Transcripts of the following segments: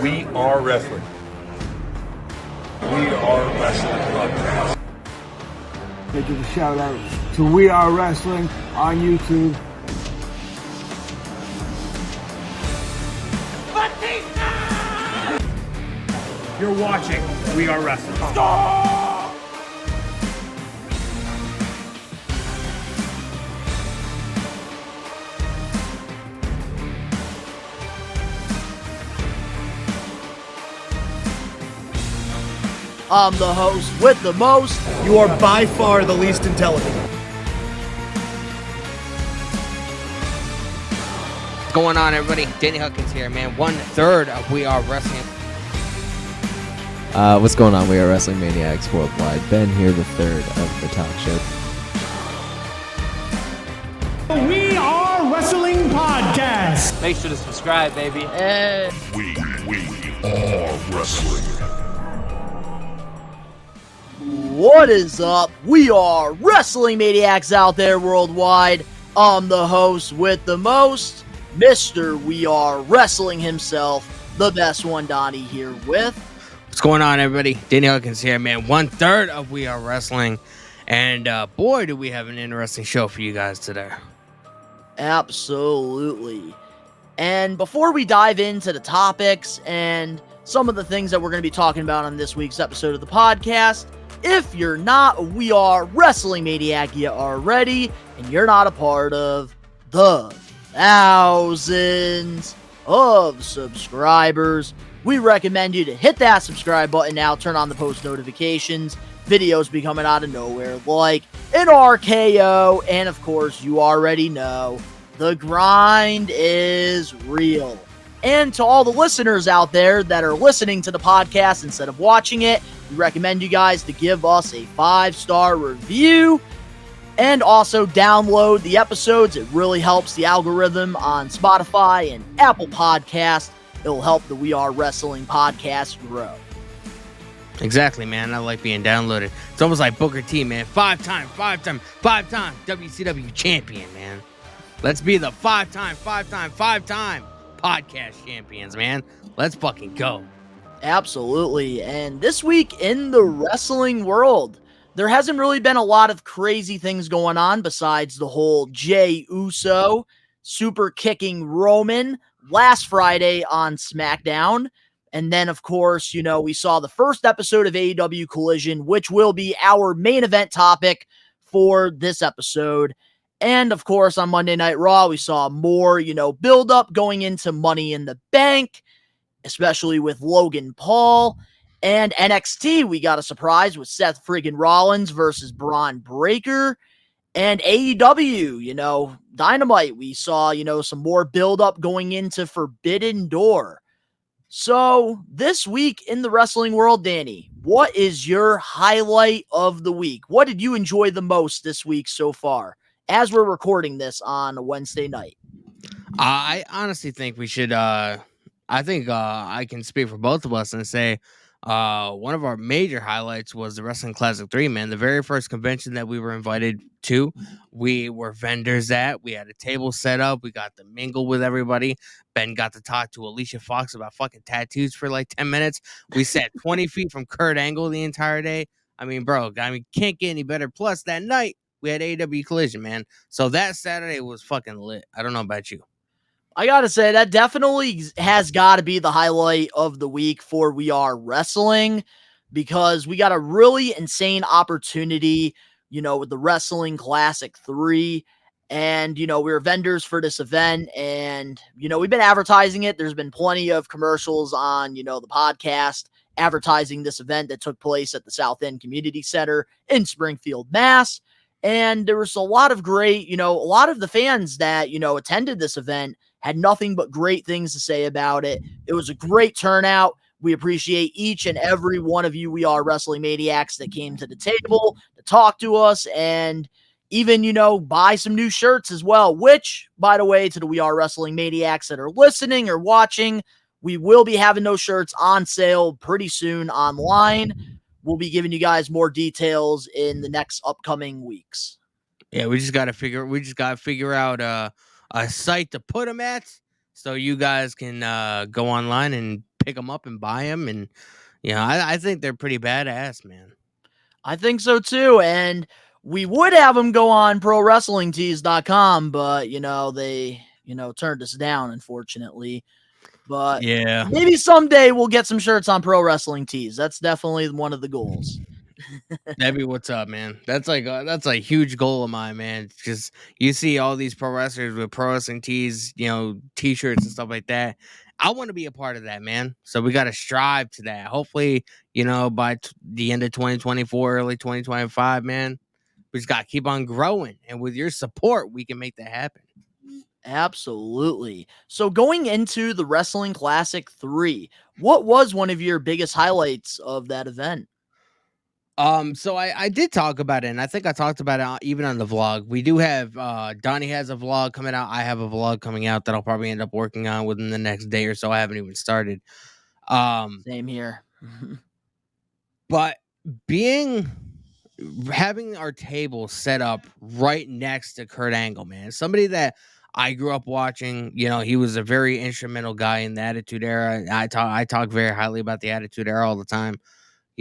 We are wrestling. We are wrestling podcast. They give a shout out to We Are Wrestling on YouTube. You're watching We Are Wrestling. I'm the host with the most. You are by far the least intelligent. What's going on, everybody? Danny Huckins here, man. 1/3 of We Are Wrestling. What's going on? We are Wrestling Maniacs Worldwide. Ben here, the third of the talk show. We Are Wrestling Podcast. Make sure to subscribe, baby. And We are wrestling. what is up? We are Wrestling Maniacs out there worldwide. I'm the host with the most, Mr. We Are Wrestling himself, the best one, Donnie, here with. What's going on, everybody? Danny Huckins here, man. 1/3 of We Are Wrestling. And boy, do we have an interesting show for you guys today. Absolutely. And before we dive into the topics and some of the things that we're going to be talking about on this week's episode of the podcast, if you're not a We Are Wrestling Maniac yet already, and you're not a part of the thousands of subscribers, we recommend you to hit that subscribe button now, turn on the post notifications. Videos be coming out of nowhere like an RKO, and of course, you already know, the grind is real. And to all the listeners out there that are listening to the podcast instead of watching it, we recommend you guys to give us a 5-star review and also download the episodes. It really helps the algorithm on Spotify and Apple Podcasts. It'll help the We Are Wrestling podcast grow. Exactly, man. I like being downloaded. It's almost like Booker T, man. Five-time WCW champion, man. Let's be the five-time podcast champions, man. Let's fucking go. Absolutely. And this week in the wrestling world, there hasn't really been a lot of crazy things going on besides the whole Jey Uso super kicking Roman last Friday on SmackDown. And then, of course, you know, we saw the first episode of AEW Collision, which will be our main event topic for this episode. And, of course, on Monday Night Raw, we saw more, build up going into Money in the Bank, especially with Logan Paul. And NXT, we got a surprise with Seth friggin' Rollins versus Braun Breaker. And AEW, Dynamite, we saw, some more build up going into Forbidden Door. So this week in the wrestling world, Danny, what is your highlight of the week? What did you enjoy the most this week so far as we're recording this on a Wednesday night? I honestly think we should, I can speak for both of us and say one of our major highlights was the Wrestling Classic 3, man. The very first convention that we were invited to, we were vendors at. We had a table set up. We got to mingle with everybody. Ben got to talk to Alicia Fox about fucking tattoos for like 10 minutes. We sat 20 feet from Kurt Angle the entire day. I mean, bro, can't get any better. Plus, that night, we had AEW Collision, man. So that Saturday was fucking lit. I don't know about you. I gotta say, that definitely has got to be the highlight of the week for We Are Wrestling, because we got a really insane opportunity, with the Wrestling Classic 3. And, we were vendors for this event, and, we've been advertising it. There's been plenty of commercials on, the podcast advertising this event that took place at the South End Community Center in Springfield, Mass. And there was a lot of great, a lot of the fans that, attended this event had nothing but great things to say about it. It was a great turnout. We appreciate each and every one of you We Are Wrestling Maniacs that came to the table to talk to us and even, buy some new shirts as well, which, by the way, to the We Are Wrestling Maniacs that are listening or watching, we will be having those shirts on sale pretty soon online. We'll be giving you guys more details in the next upcoming weeks. Yeah, we just got to figure out a site to put them at so you guys can go online and pick them up and buy them, and I think they're pretty badass, man. I think so too. And we would have them go on prowrestlingtees.com, but they turned us down, unfortunately. But Yeah. maybe someday we'll get some shirts on Pro Wrestling Tees. That's definitely one of the goals. That'd be what's up, man. That's a huge goal of mine, man. Because you see all these pro wrestlers with pro wrestling tees, t-shirts and stuff like that. I want to be a part of that, man. So we got to strive to that. Hopefully, by the end of 2024, early 2025, man, we just got to keep on growing. And with your support, we can make that happen. Absolutely. So going into the Wrestling Classic 3, what was one of your biggest highlights of that event? So I did talk about it, and I think I talked about it even on the vlog. We do have Donnie has a vlog coming out. I have a vlog coming out that I'll probably end up working on within the next day or so. I haven't even started. Same here. But having our table set up right next to Kurt Angle, man, somebody that I grew up watching. He was a very instrumental guy in the Attitude Era. I talk very highly about the Attitude Era all the time.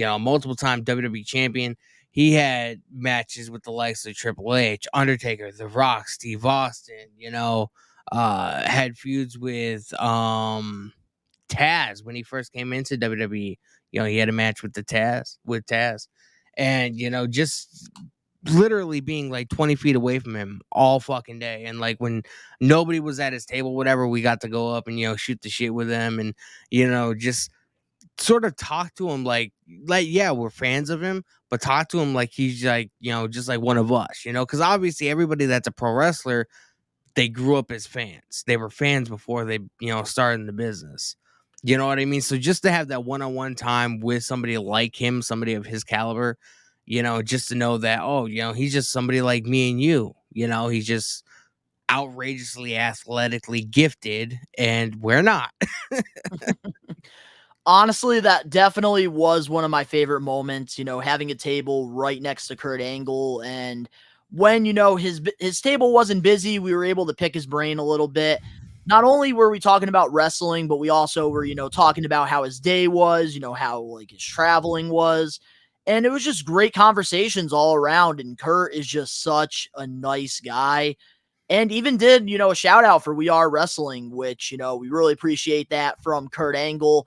Multiple time WWE champion. He had matches with the likes of Triple H, Undertaker, The Rock, Steve Austin. Had feuds with Taz when he first came into WWE. He had a match with Taz, and just literally being like 20 feet away from him all fucking day. And like when nobody was at his table, whatever, we got to go up and shoot the shit with him, and just sort of talk to him like yeah, we're fans of him, but talk to him like he's like just like one of us, because obviously everybody that's a pro wrestler, they grew up as fans. They were fans before they started in the business. You know what I mean? So just to have that one-on-one time with somebody like him, somebody of his caliber, just to know that, oh, he's just somebody like me and you. He's just outrageously athletically gifted, and we're not. Honestly, that definitely was one of my favorite moments, having a table right next to Kurt Angle. And when, his table wasn't busy, we were able to pick his brain a little bit. Not only were we talking about wrestling, but we also were, talking about how his day was, how like his traveling was. And it was just great conversations all around. And Kurt is just such a nice guy. And even did, a shout out for We Are Wrestling, which, we really appreciate that from Kurt Angle.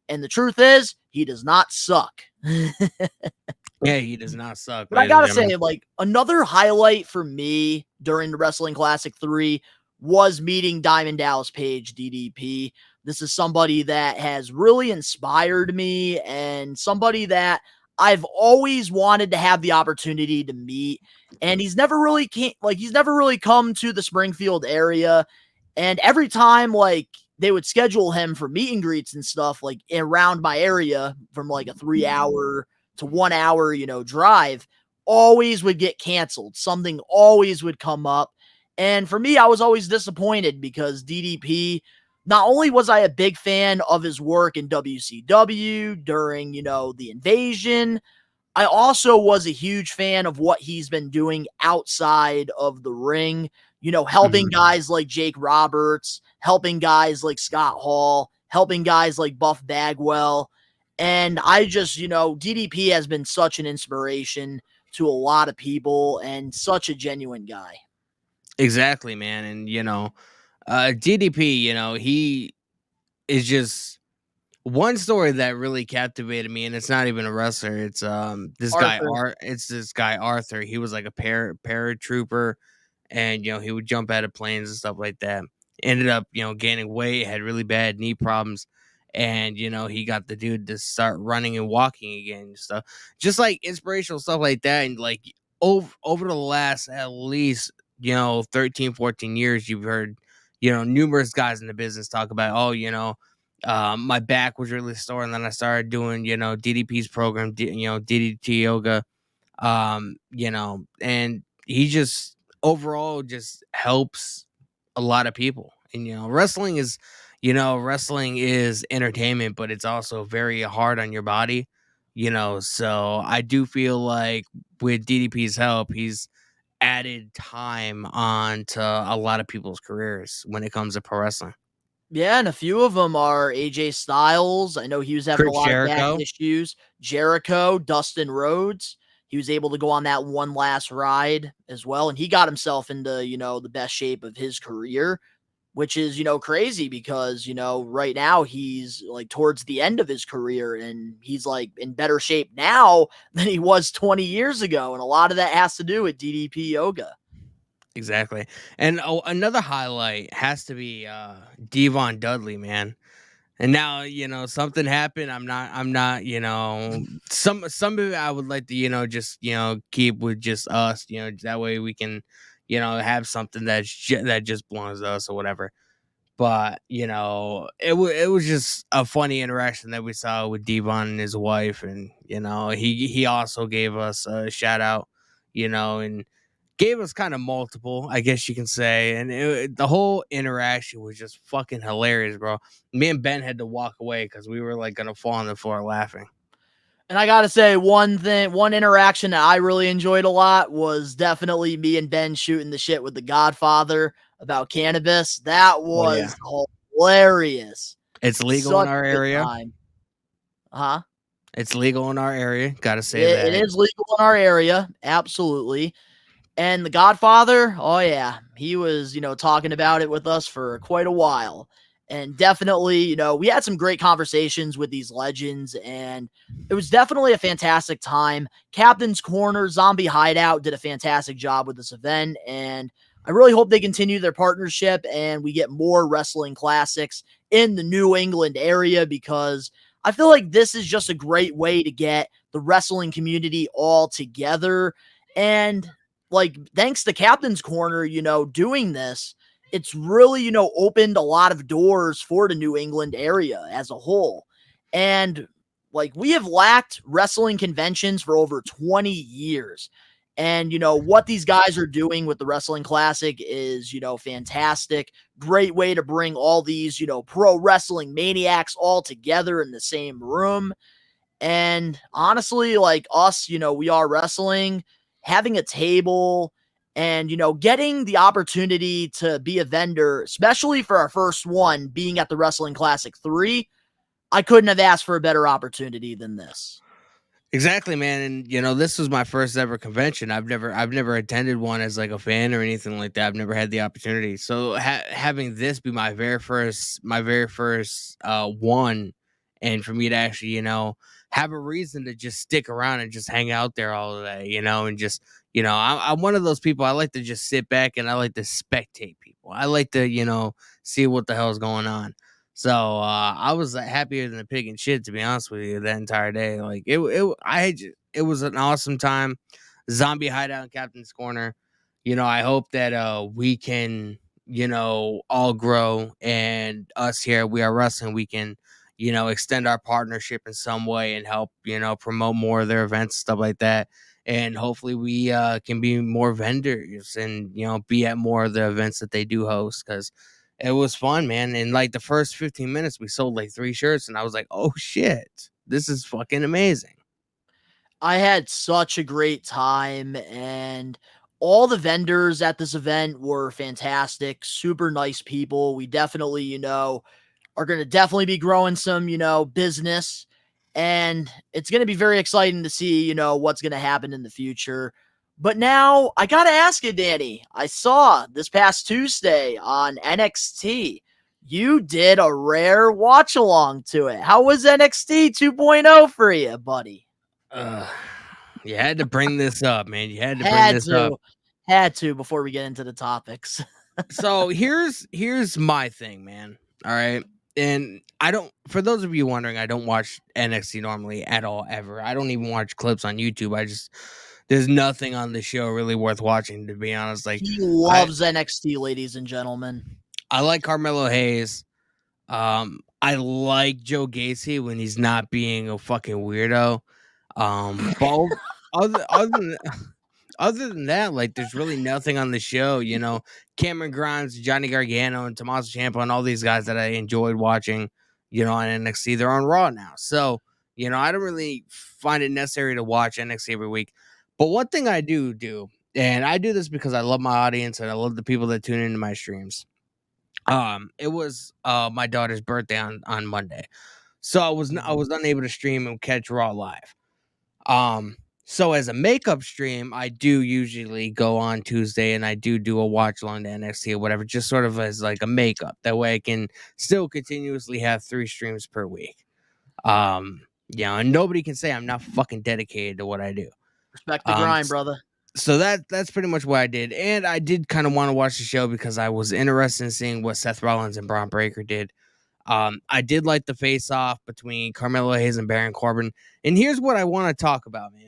And the truth is, he does not suck. Yeah, he does not suck. But I gotta say, like, another highlight for me during the Wrestling Classic 3 was meeting Diamond Dallas Page, DDP. This is somebody that has really inspired me and somebody that I've always wanted to have the opportunity to meet. And he's never really come to the Springfield area. And every time, like, they would schedule him for meet and greets and stuff like around my area from like a 3-hour to 1 hour, drive, always would get canceled. Something always would come up. And for me, I was always disappointed because DDP, not only was I a big fan of his work in WCW during, the Invasion, I also was a huge fan of what he's been doing outside of the ring, helping guys like Jake Roberts, helping guys like Scott Hall, helping guys like Buff Bagwell. And I just, DDP has been such an inspiration to a lot of people and such a genuine guy. Exactly, man. And, DDP, he is just one story that really captivated me, and it's not even a wrestler. It's this Arthur. guy Arthur. He was like a paratrooper, and he would jump out of planes and stuff like that. Ended up gaining weight, had really bad knee problems, and he got the dude to start running and walking again and stuff. Just like inspirational stuff like that. And like over the last at least 13 14 years, you've heard numerous guys in the business talk about, my back was really sore, and then I started doing, DDP's program, DDT yoga, and he just overall just helps a lot of people. And wrestling is entertainment, but it's also very hard on your body. So I do feel like with DDP's help, he's added time on to a lot of people's careers when it comes to pro wrestling. Yeah, and a few of them are AJ Styles. I know he was having a Chris lot of back Jericho. issues. Jericho, Dustin Rhodes. He was able to go on that one last ride as well, and he got himself into, the best shape of his career, which is, crazy because, right now he's like towards the end of his career and he's like in better shape now than he was 20 years ago. And a lot of that has to do with DDP yoga. Exactly. And another highlight has to be Devon Dudley, man. And now, something happened. I'm not, some of it I would like to, just, keep with just us, that way we can, have something that just belongs to us or whatever. But, it was just a funny interaction that we saw with Devon and his wife. And, he also gave us a shout out, and gave us kind of multiple, I guess you can say. And the whole interaction was just fucking hilarious, bro. Me and Ben had to walk away because we were like gonna fall on the floor laughing. And I gotta say, one interaction that I really enjoyed a lot was definitely me and Ben shooting the shit with the Godfather about cannabis. That Oh yeah, was hilarious. it's legal in Such our a good area. time. Huh? It's legal in our area. Gotta say It that. is legal in our area, absolutely. And the Godfather, oh yeah, he was, talking about it with us for quite a while. And definitely, we had some great conversations with these legends, and it was definitely a fantastic time. Captain's Corner, Zombie Hideout did a fantastic job with this event, and I really hope they continue their partnership and we get more wrestling classics in the New England area, because I feel like this is just a great way to get the wrestling community all together. And like, thanks to Captain's Corner, doing this, it's really, opened a lot of doors for the New England area as a whole. And like, we have lacked wrestling conventions for over 20 years. And, what these guys are doing with the Wrestling Classic is, fantastic. Great way to bring all these, pro wrestling maniacs all together in the same room. And honestly, like us, we are wrestling, having a table and, getting the opportunity to be a vendor, especially for our first one being at the Wrestling Classic 3. I couldn't have asked for a better opportunity than this. Exactly, man. And this was my first ever convention. I've never attended one as like a fan or anything like that. I've never had the opportunity. So having this be my very first one, and for me to actually have a reason to just stick around and just hang out there all day, and just I'm one of those people. I like to just sit back and I like to spectate people. I like to see what the hell's going on. So I was happier than a pig in shit, to be honest with you, that entire day. Like it was an awesome time. Zombie Hideout and Captain's Corner. I hope that we can all grow, and us here We Are Wrestling, we can extend our partnership in some way and help promote more of their events, stuff like that. And hopefully we can be more vendors and be at more of the events that they do host, because it was fun, man. In like the first 15 minutes, we sold like 3 shirts, and I was like, "Oh shit, this is fucking amazing." I had such a great time, and all the vendors at this event were fantastic, super nice people. We definitely, are going to definitely be growing some, business. And it's going to be very exciting to see, what's going to happen in the future. But now I got to ask you, Danny, I saw this past Tuesday on NXT, you did a rare watch along to it. How was NXT 2.0 for you, buddy? Uh, you had to bring this up, man. You had to bring Had this up. to. Had to before we get into the topics. So here's my thing, man. All right. And I don't, for those of you wondering, I don't watch NXT normally at all, ever. I don't even watch clips on YouTube. There's nothing on the show really worth watching, to be honest. Like, He I, loves NXT, ladies and gentlemen. I like Carmelo Hayes. I like Joe Gacy when he's not being a fucking weirdo. But other than other than that, like, there's really nothing on the show. Cameron Grimes, Johnny Gargano, and Tommaso Ciampa, and all these guys that I enjoyed watching, on NXT, they're on Raw now. So, I don't really find it necessary to watch NXT every week. But one thing I do, and I do this because I love my audience and I love the people that tune into my streams. It was my daughter's birthday on Monday, so I was unable to stream and catch Raw live. So as a makeup stream, I do usually go on Tuesday and I do a watch along to NXT or whatever, just sort of as like a makeup. That way I can still continuously have 3 streams per week. And nobody can say I'm not fucking dedicated to what I do. Respect the grind, brother. So that's pretty much what I did. And I did kind of want to watch the show because I was interested in seeing what Seth Rollins and Braun Breaker did. I did like the face-off between Carmelo Hayes and Baron Corbin. And here's what I want to talk about, man.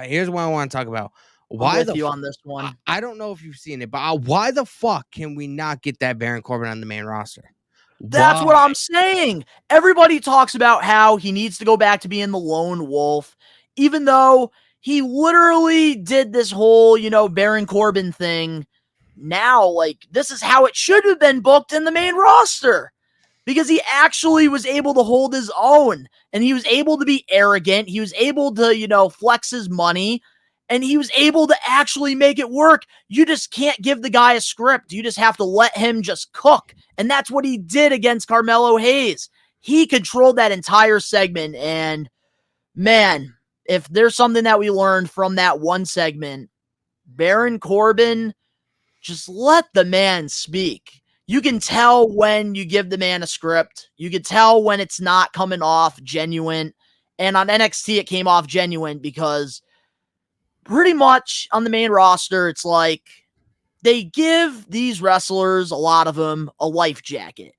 Here's what I want to talk about. Why you on this one? I don't know if you've seen it, but why the fuck can we not get that Baron Corbin on the main roster? That's what I'm saying. Everybody talks about how he needs to go back to being the lone wolf, even though he literally did this whole, Baron Corbin thing. Now, like, this is how it should have been booked in the main roster. Because he actually was able to hold his own, and he was able to be arrogant. He was able to, flex his money, and he was able to actually make it work. You just can't give the guy a script. You just have to let him just cook. And that's what he did against Carmelo Hayes. He controlled that entire segment, and man, if there's something that we learned from that one segment, Baron Corbin, just let the man speak. You can tell when you give the man a script. You can tell when it's not coming off genuine. And on NXT, it came off genuine because pretty much on the main roster, it's like they give these wrestlers, a lot of them, a life jacket.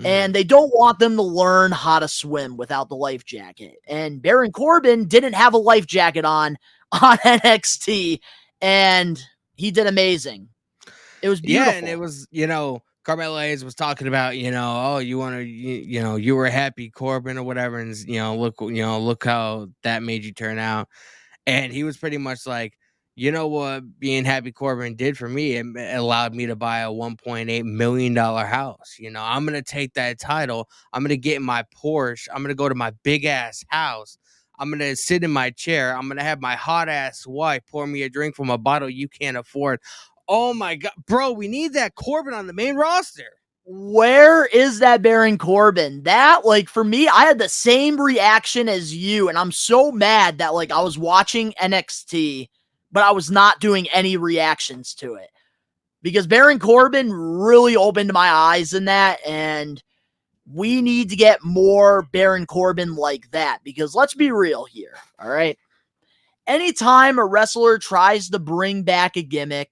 And they don't want them to learn how to swim without the life jacket. And Baron Corbin didn't have a life jacket on NXT, and he did amazing. It was beautiful. Yeah, and it was, Carmelo Hayes was talking about, oh, you want to, you were happy Corbin or whatever, and look how that made you turn out. And he was pretty much like, you know what, being happy Corbin did for me, it allowed me to buy a $1.8 million house. I'm gonna take that title, I'm gonna get in my Porsche, I'm gonna go to my big ass house, I'm gonna sit in my chair, I'm gonna have my hot ass wife pour me a drink from a bottle you can't afford. Oh my God, bro, we need that Corbin on the main roster. Where is that Baron Corbin? That, for me, I had the same reaction as you, and I'm so mad that, I was watching NXT, but I was not doing any reactions to it. Because Baron Corbin really opened my eyes in that, and we need to get more Baron Corbin like that. Because let's be real here, all right? Anytime a wrestler tries to bring back a gimmick,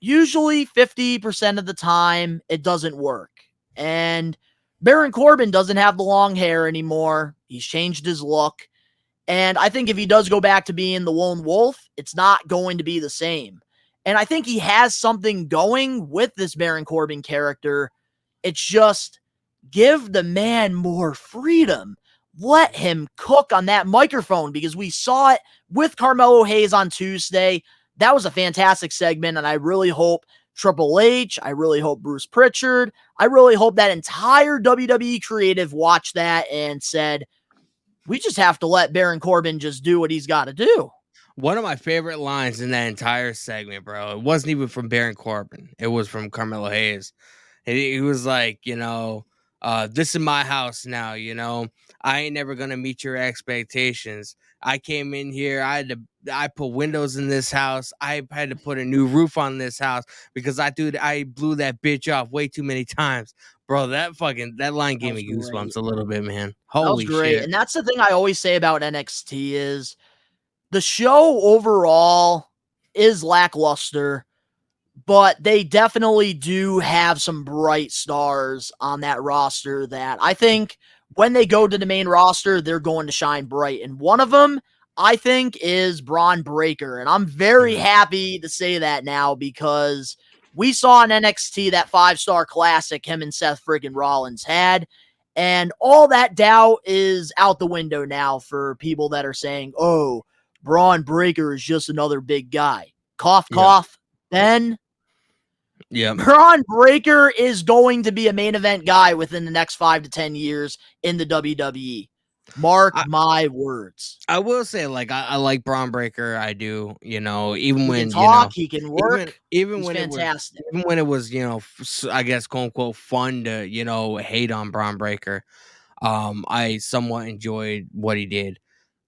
usually 50% of the time, it doesn't work. And Baron Corbin doesn't have the long hair anymore. He's changed his look. And I think if he does go back to being the lone wolf, it's not going to be the same. And I think he has something going with this Baron Corbin character. It's just give the man more freedom. Let him cook on that microphone, because we saw it with Carmelo Hayes on Tuesday. That was a fantastic segment, and I really hope Triple H, I really hope Bruce Pritchard, I really hope that entire WWE creative watched that and said, we just have to let Baron Corbin just do what he's got to do. One of my favorite lines in that entire segment, bro, it wasn't even from Baron Corbin. It was from Carmelo Hayes. He was like, this is my house now, I ain't never going to meet your expectations. I came in here, I put windows in this house. I had to put a new roof on this house because I blew that bitch off way too many times. Bro, that line gave me goosebumps a little bit, man. Holy shit. And that's the thing I always say about NXT is the show overall is lackluster, but they definitely do have some bright stars on that roster that I think when they go to the main roster, they're going to shine bright. And one of them, I think, is Braun Breaker. And I'm very happy to say that now because we saw in NXT that 5-star classic him and Seth freaking Rollins had. And all that doubt is out the window now for people that are saying, oh, Braun Breaker is just another big guy. Cough, cough. Then Braun Breaker is going to be a main event guy within the next 5 to 10 years in the WWE. Mark my words. I will say, like, I like Braun Breaker. I do, even He when, can talk, he can even work. even He's when fantastic. it was, I guess, quote unquote, fun to, hate on Braun Breaker. I somewhat enjoyed what he did.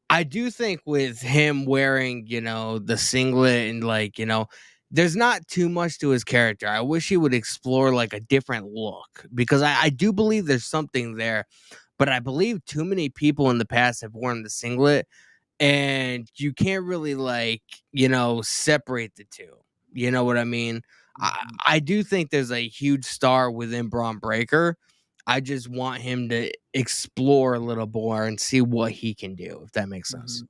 I do think with him wearing, the singlet and there's not too much to his character. I wish he would explore like a different look because I do believe there's something there, but I believe too many people in the past have worn the singlet and you can't really separate the two. You know what I mean? I do think there's a huge star within Braun Breaker. I just want him to explore a little more and see what he can do, if that makes sense. Mhm.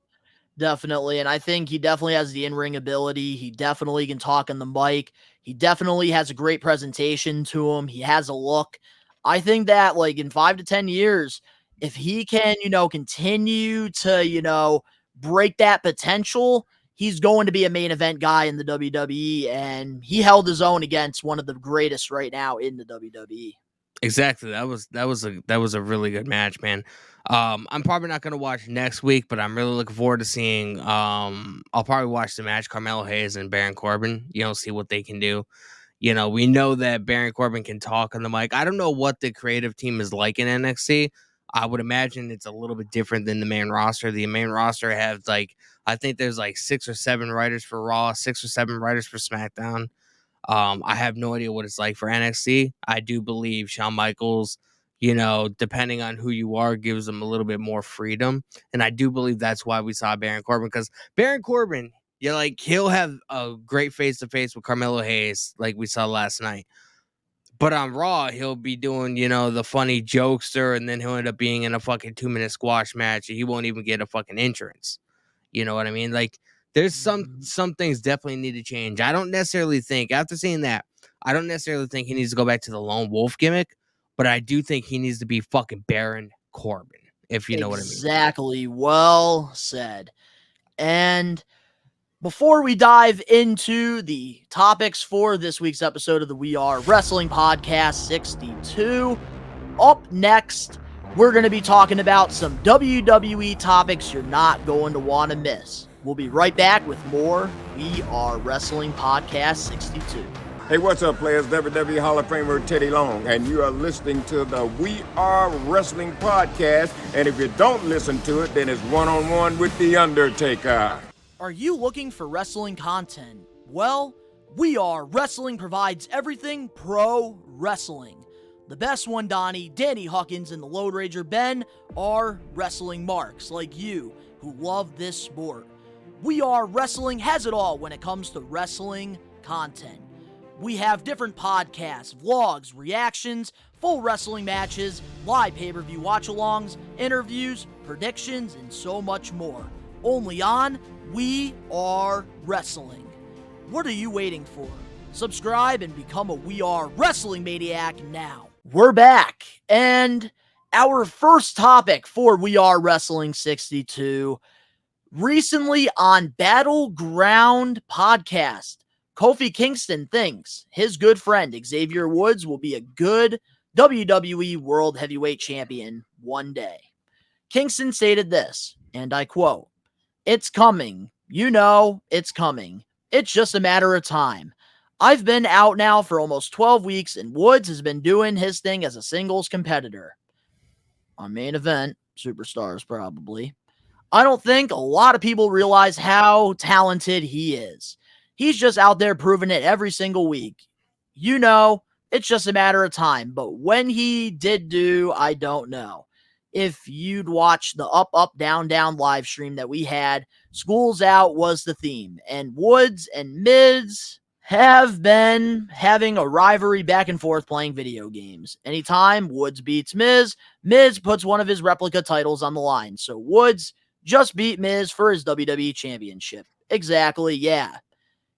Definitely. And I think he definitely has the in-ring ability. He definitely can talk on the mic. He definitely has a great presentation to him. He has a look. I think that like in 5 to 10 years, if he can, continue to, break that potential, he's going to be a main event guy in the WWE. And he held his own against one of the greatest right now in the WWE. Exactly. That was a really good match, man. I'm probably not gonna watch next week, but I'm really looking forward to seeing. I'll probably watch the match Carmelo Hayes and Baron Corbin. See what they can do. We know that Baron Corbin can talk on the mic. I don't know what the creative team is like in NXT. I would imagine it's a little bit different than the main roster. The main roster has I think there's 6 or 7 writers for Raw, 6 or 7 writers for SmackDown. I have no idea what it's like for NXT. I do believe Shawn Michaels, depending on who you are, gives them a little bit more freedom. And I do believe that's why we saw Baron Corbin, because Baron Corbin, he'll have a great face to face with Carmelo Hayes, like we saw last night. But on Raw, he'll be doing, the funny jokester, and then he'll end up being in a fucking 2-minute squash match, and he won't even get a fucking entrance. You know what I mean? There's some things definitely need to change. I don't necessarily think, after seeing that, I don't necessarily think he needs to go back to the lone wolf gimmick, but I do think he needs to be fucking Baron Corbin, if you know what I mean. Exactly. Well said. And before we dive into the topics for this week's episode of the We Are Wrestling Podcast 62, up next, we're going to be talking about some WWE topics you're not going to want to miss. We'll be right back with more We Are Wrestling Podcast 62. Hey, what's up, players? WWE Hall of Famer Teddy Long, and you are listening to the We Are Wrestling Podcast. And if you don't listen to it, then it's one-on-one with The Undertaker. Are you looking for wrestling content? Well, We Are Wrestling provides everything pro wrestling. The best one, Donnie, Danny Huckins, and the Load Rager Ben are wrestling marks like you who love this sport. We Are Wrestling has it all when it comes to wrestling content. We have different podcasts, vlogs, reactions, full wrestling matches, live pay-per-view watch-alongs, interviews, predictions, and so much more. Only on We Are Wrestling. What are you waiting for? Subscribe and become a We Are Wrestling Maniac now. We're back, and our first topic for We Are Wrestling 62, recently on Battleground Podcast, Kofi Kingston thinks his good friend Xavier Woods will be a good WWE World Heavyweight Champion one day. Kingston stated this, and I quote, "It's coming. It's coming. It's just a matter of time. I've been out now for almost 12 weeks, and Woods has been doing his thing as a singles competitor. On Main Event, Superstars probably. I don't think a lot of people realize how talented he is. He's just out there proving it every single week. It's just a matter of time. But when he did do, I don't know. If you'd watch the Up, Up, Down, Down live stream that we had, School's Out was the theme. And Woods and Miz have been having a rivalry back and forth playing video games. Anytime Woods beats Miz, Miz puts one of his replica titles on the line. So Woods just beat Miz for his WWE Championship. Exactly, yeah.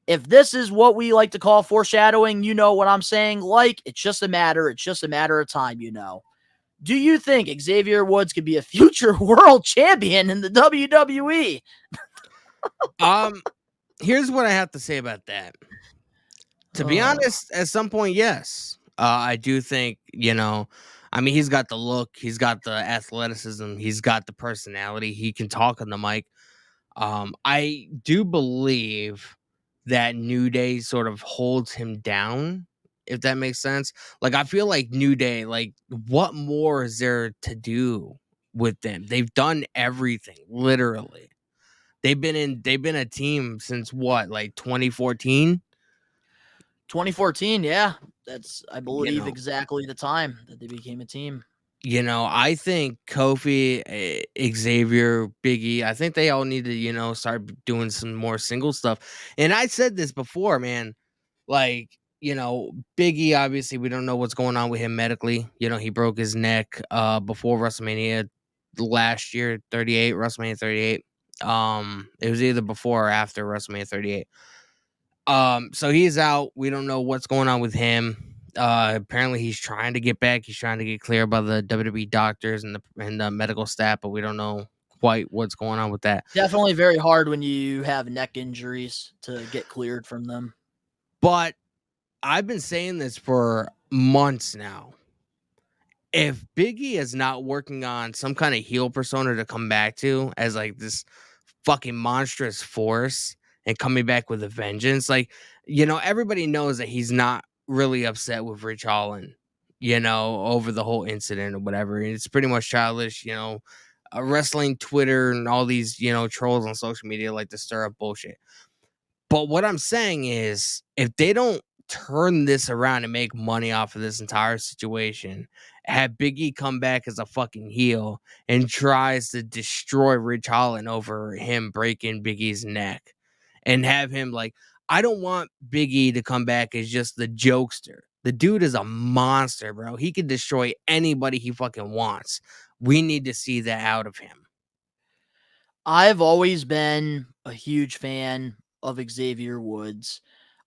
If this is what we like to call foreshadowing, you know what I'm saying? It's just a matter of time, Do you think Xavier Woods could be a future world champion in the WWE? Here's what I have to say about that. To be honest, at some point, yes. I do think, I mean, he's got the look, he's got the athleticism, he's got the personality. He can talk on the mic. I do believe that New Day sort of holds him down, if that makes sense. Like, I feel like New Day, like, what more is there to do with them? They've done everything, literally. They've been a team since what, like 2014? 2014, yeah. That's, I You believe, know, exactly the time that they became a team. I think Kofi, Xavier, Biggie, I think they all need to, start doing some more single stuff. And I said this before, man. Like, Biggie, obviously, we don't know what's going on with him medically. He broke his neck before WrestleMania last year, 38, WrestleMania 38. It was either before or after WrestleMania 38. So he's out. We don't know what's going on with him. Apparently he's trying to get back. He's trying to get cleared by the WWE doctors and the medical staff, but we don't know quite what's going on with that. Definitely very hard when you have neck injuries to get cleared from them. But I've been saying this for months now. If Biggie is not working on some kind of heel persona to come back to as like this fucking monstrous force and coming back with a vengeance, like, everybody knows that he's not really upset with Rich Holland, over the whole incident or whatever. It's pretty much childish, wrestling Twitter and all these, trolls on social media like to stir up bullshit. But what I'm saying is, if they don't turn this around and make money off of this entire situation, have Biggie come back as a fucking heel and tries to destroy Rich Holland over him breaking Biggie's neck, and have him like, I don't want Biggie to come back as just the jokester. The dude is a monster, bro. He can destroy anybody he fucking wants. We need to see that out of him. I've always been a huge fan of Xavier Woods.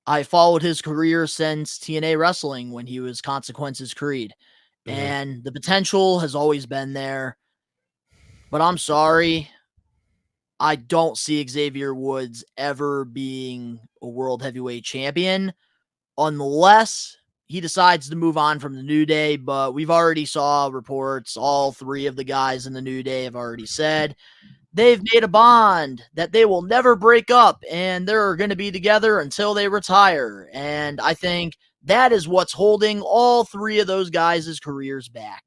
I followed his career since TNA Wrestling when he was Consequences Creed. And the potential has always been there. But I'm sorry, I don't see Xavier Woods ever being a world heavyweight champion unless he decides to move on from the New Day. But we've already saw reports, all three of the guys in the New Day have already said they've made a bond that they will never break up and they're going to be together until they retire. And I think that is what's holding all three of those guys' careers back.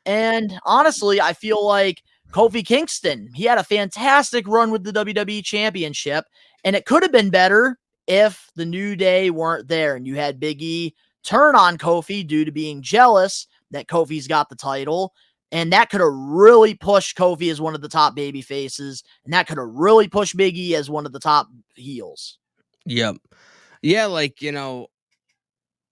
And honestly, I feel like Kofi Kingston, he had a fantastic run with the WWE Championship, and it could have been better if the New Day weren't there and you had Big E turn on Kofi due to being jealous that Kofi's got the title. And that could have really pushed Kofi as one of the top baby faces. And that could have really pushed Big E as one of the top heels. Yep. Yeah, like,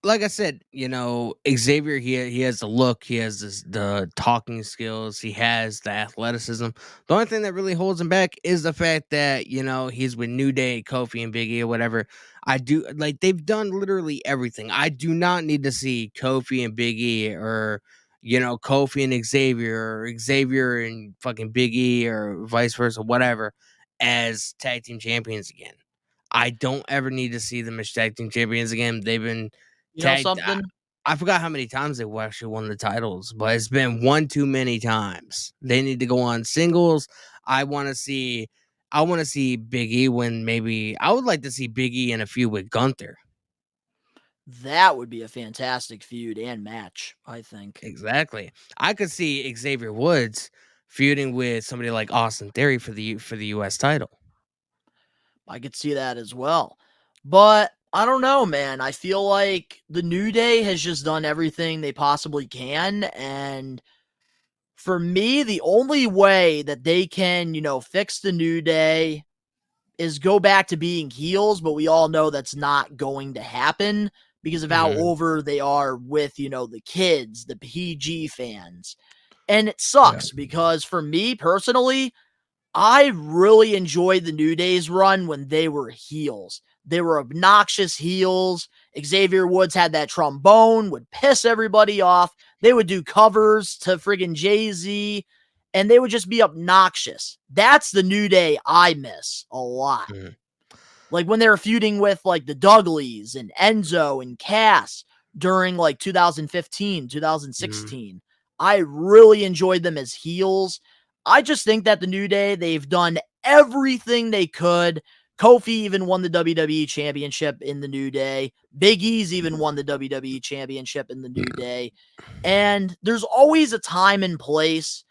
like I said, Xavier, he has the look, he has the talking skills, he has the athleticism. The only thing that really holds him back is the fact that, he's with New Day, Kofi, and Big E or whatever. I do, like, they've done literally everything. I do not need to see Kofi and Big E, or, Kofi and Xavier, or Xavier and fucking Big E, or vice versa, whatever, as tag team champions again. I don't ever need to see them as tag team champions again. They've been Something? I forgot how many times they actually won the titles, but it's been one too many times. They need to go on singles. I want to see Big E win. Maybe I would like to see Big E in a feud with Gunther. That would be a fantastic feud and match, I think. Exactly. I could see Xavier Woods feuding with somebody like Austin Theory for the US title. I could see that as well. But I don't know, man. I feel like the New Day has just done everything they possibly can. And for me, the only way that they can, fix the New Day is go back to being heels. But we all know that's not going to happen because of how over they are with, the kids, the PG fans. And it sucks because for me personally, I really enjoyed the New Day's run when they were heels. They were obnoxious heels. Xavier Woods had that trombone, would piss everybody off. They would do covers to friggin' Jay-Z, and they would just be obnoxious. That's the New Day I miss a lot. Like when they were feuding with like the Dudleys and Enzo and Cass during like 2015, 2016. I really enjoyed them as heels. I just think that the New Day, they've done everything they could. Kofi even won the WWE Championship in the New Day. Big E's even won the WWE Championship in the New Day. And there's always a time and place.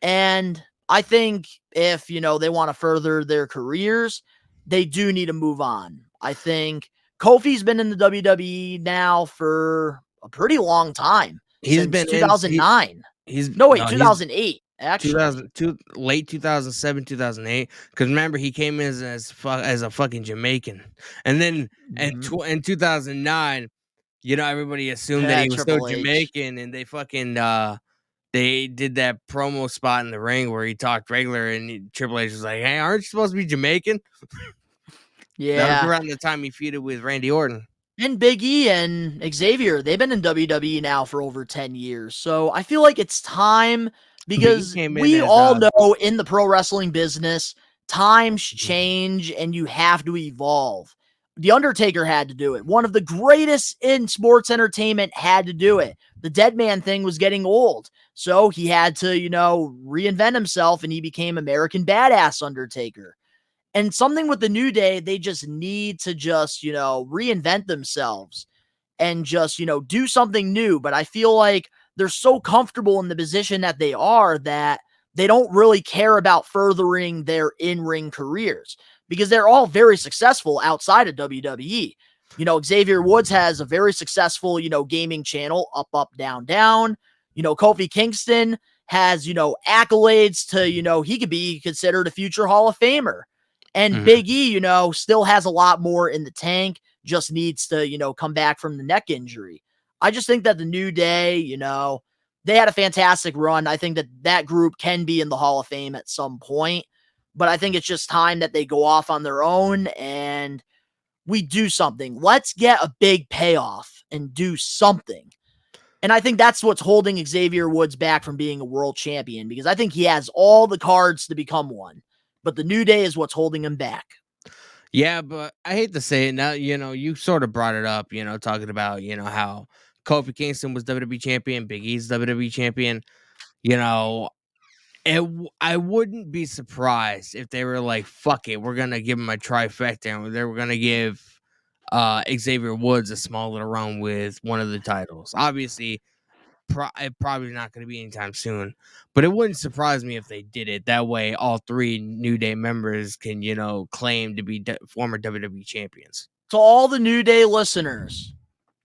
And I think if, they want to further their careers, they do need to move on. I think Kofi's been in the WWE now for a pretty long time. He's since been 2009. He's 2008, actually. 2002, late 2007, 2008. Because remember, he came in as a fucking Jamaican, and then in 2009, everybody assumed that he was still Triple H. Jamaican, and they fucking they did that promo spot in the ring where he talked regular, and Triple H was like, "Hey, aren't you supposed to be Jamaican?" Yeah, that was around the time he feuded with Randy Orton. And Big E and Xavier, they've been in WWE now for over 10 years. So I feel like it's time, because we all know in the pro wrestling business, times change and you have to evolve. The Undertaker had to do it. One of the greatest in sports entertainment had to do it. The dead man thing was getting old. So he had to, reinvent himself, and he became American Badass Undertaker. And something with the New Day, they just need to reinvent themselves and just, do something new. But I feel like they're so comfortable in the position that they are that they don't really care about furthering their in-ring careers, because they're all very successful outside of WWE. Xavier Woods has a very successful, gaming channel, Up, Up, Down, Down. Kofi Kingston has, accolades to, he could be considered a future Hall of Famer. And Big E, still has a lot more in the tank, just needs to, come back from the neck injury. I just think that the New Day, they had a fantastic run. I think that group can be in the Hall of Fame at some point, but I think it's just time that they go off on their own and we do something. Let's get a big payoff and do something. And I think that's what's holding Xavier Woods back from being a world champion, because I think he has all the cards to become one. But the New Day is what's holding him back. Yeah, but I hate to say it now, you sort of brought it up, talking about, how Kofi Kingston was WWE champion, Big E's WWE champion. I wouldn't be surprised if they were like, fuck it, we're going to give him a trifecta, and they were going to give Xavier Woods a small little run with one of the titles. Obviously, probably not going to be anytime soon, but it wouldn't surprise me if they did it. That way, all three New Day members can, claim to be former WWE champions. To all the New Day listeners,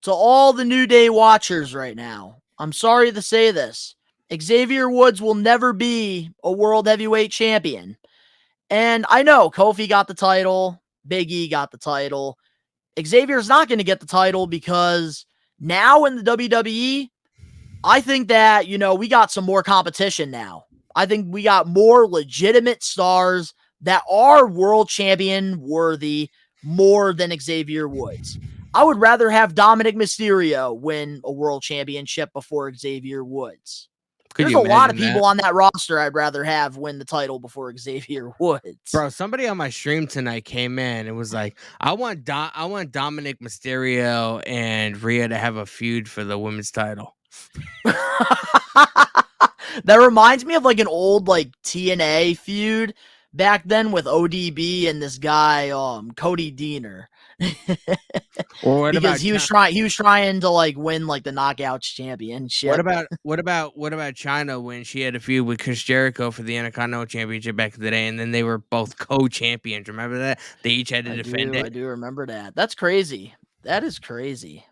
to all the New Day watchers right now, I'm sorry to say this. Xavier Woods will never be a world heavyweight champion. And I know Kofi got the title, Big E got the title. Xavier's not going to get the title because now in the WWE, I think that, we got some more competition now. I think we got more legitimate stars that are world champion worthy more than Xavier Woods. I would rather have Dominic Mysterio win a world championship before Xavier Woods. There's a lot of people on that roster I'd rather have win the title before Xavier Woods. Bro, somebody on my stream tonight came in and was like, I want Dominic Mysterio and Rhea to have a feud for the women's title. That reminds me of like an old TNA feud back then with ODB and this guy Cody Deaner. Because he was trying to win the Knockouts championship. What about Chyna when she had a feud with Chris Jericho for the Intercontinental Championship back in the day, and then they were both co-champions? Remember that? They each had to defend it. I do remember that. That's crazy. That is crazy.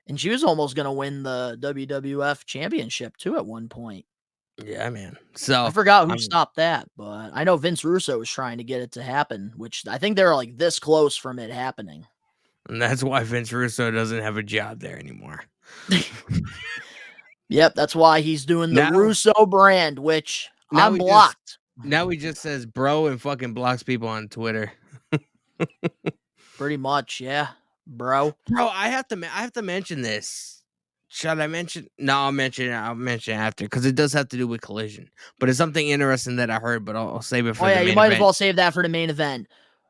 And she was almost going to win the WWF championship too at one point. Yeah, man. So I forgot who stopped that, but I know Vince Russo was trying to get it to happen, which I think they're this close from it happening. And that's why Vince Russo doesn't have a job there anymore. Yep, that's why he's doing the Russo brand, which I'm blocked. Now he just says bro and fucking blocks people on Twitter. Pretty much, yeah. Bro, I have to mention this. Should I mention? No, I'll mention it after, because it does have to do with Collision. But it's something interesting that I heard, but I'll save it for the main event. You might as well save that for the main event.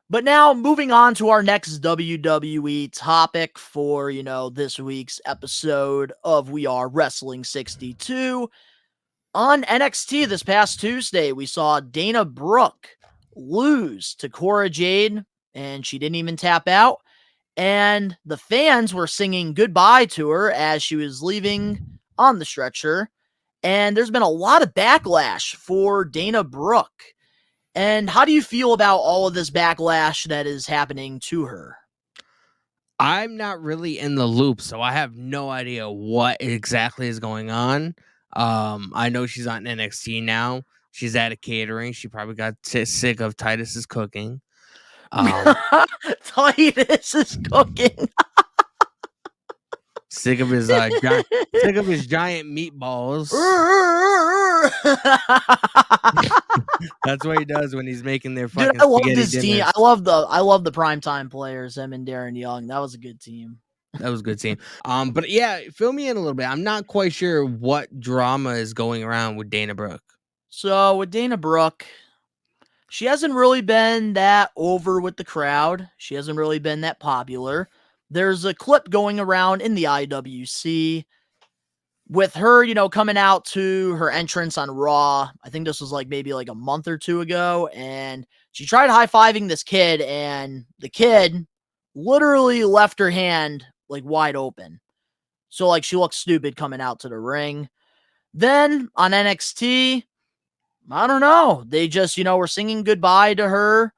But now, moving on to our next WWE topic for, this week's episode of We Are Wrestling 62. On NXT this past Tuesday, we saw Dana Brooke lose to Cora Jade, and she didn't even tap out. And the fans were singing goodbye to her as she was leaving on the stretcher. And there's been a lot of backlash for Dana Brooke. And how do you feel about all of this backlash that is happening to her? I'm not really in the loop, so I have no idea what exactly is going on. I know she's on NXT now. She's at a catering. She probably got sick of Titus's cooking. Titus is cooking. Sick of his giant meatballs. That's what he does when he's making their fucking. Dude, I love spaghetti this team. dinners. I love the primetime players, him and Darren Young. That was a good team. That was a good team. But yeah, fill me in a little bit. I'm not quite sure what drama is going around with Dana Brooke. So with Dana Brooke, she hasn't really been that over with the crowd. She hasn't really been that popular. There's a clip going around in the IWC with her, coming out to her entrance on Raw. I think this was maybe a month or two ago. And she tried high-fiving this kid, and the kid literally left her hand wide open. So she looked stupid coming out to the ring. Then on NXT, I don't know. They just, were singing goodbye to her.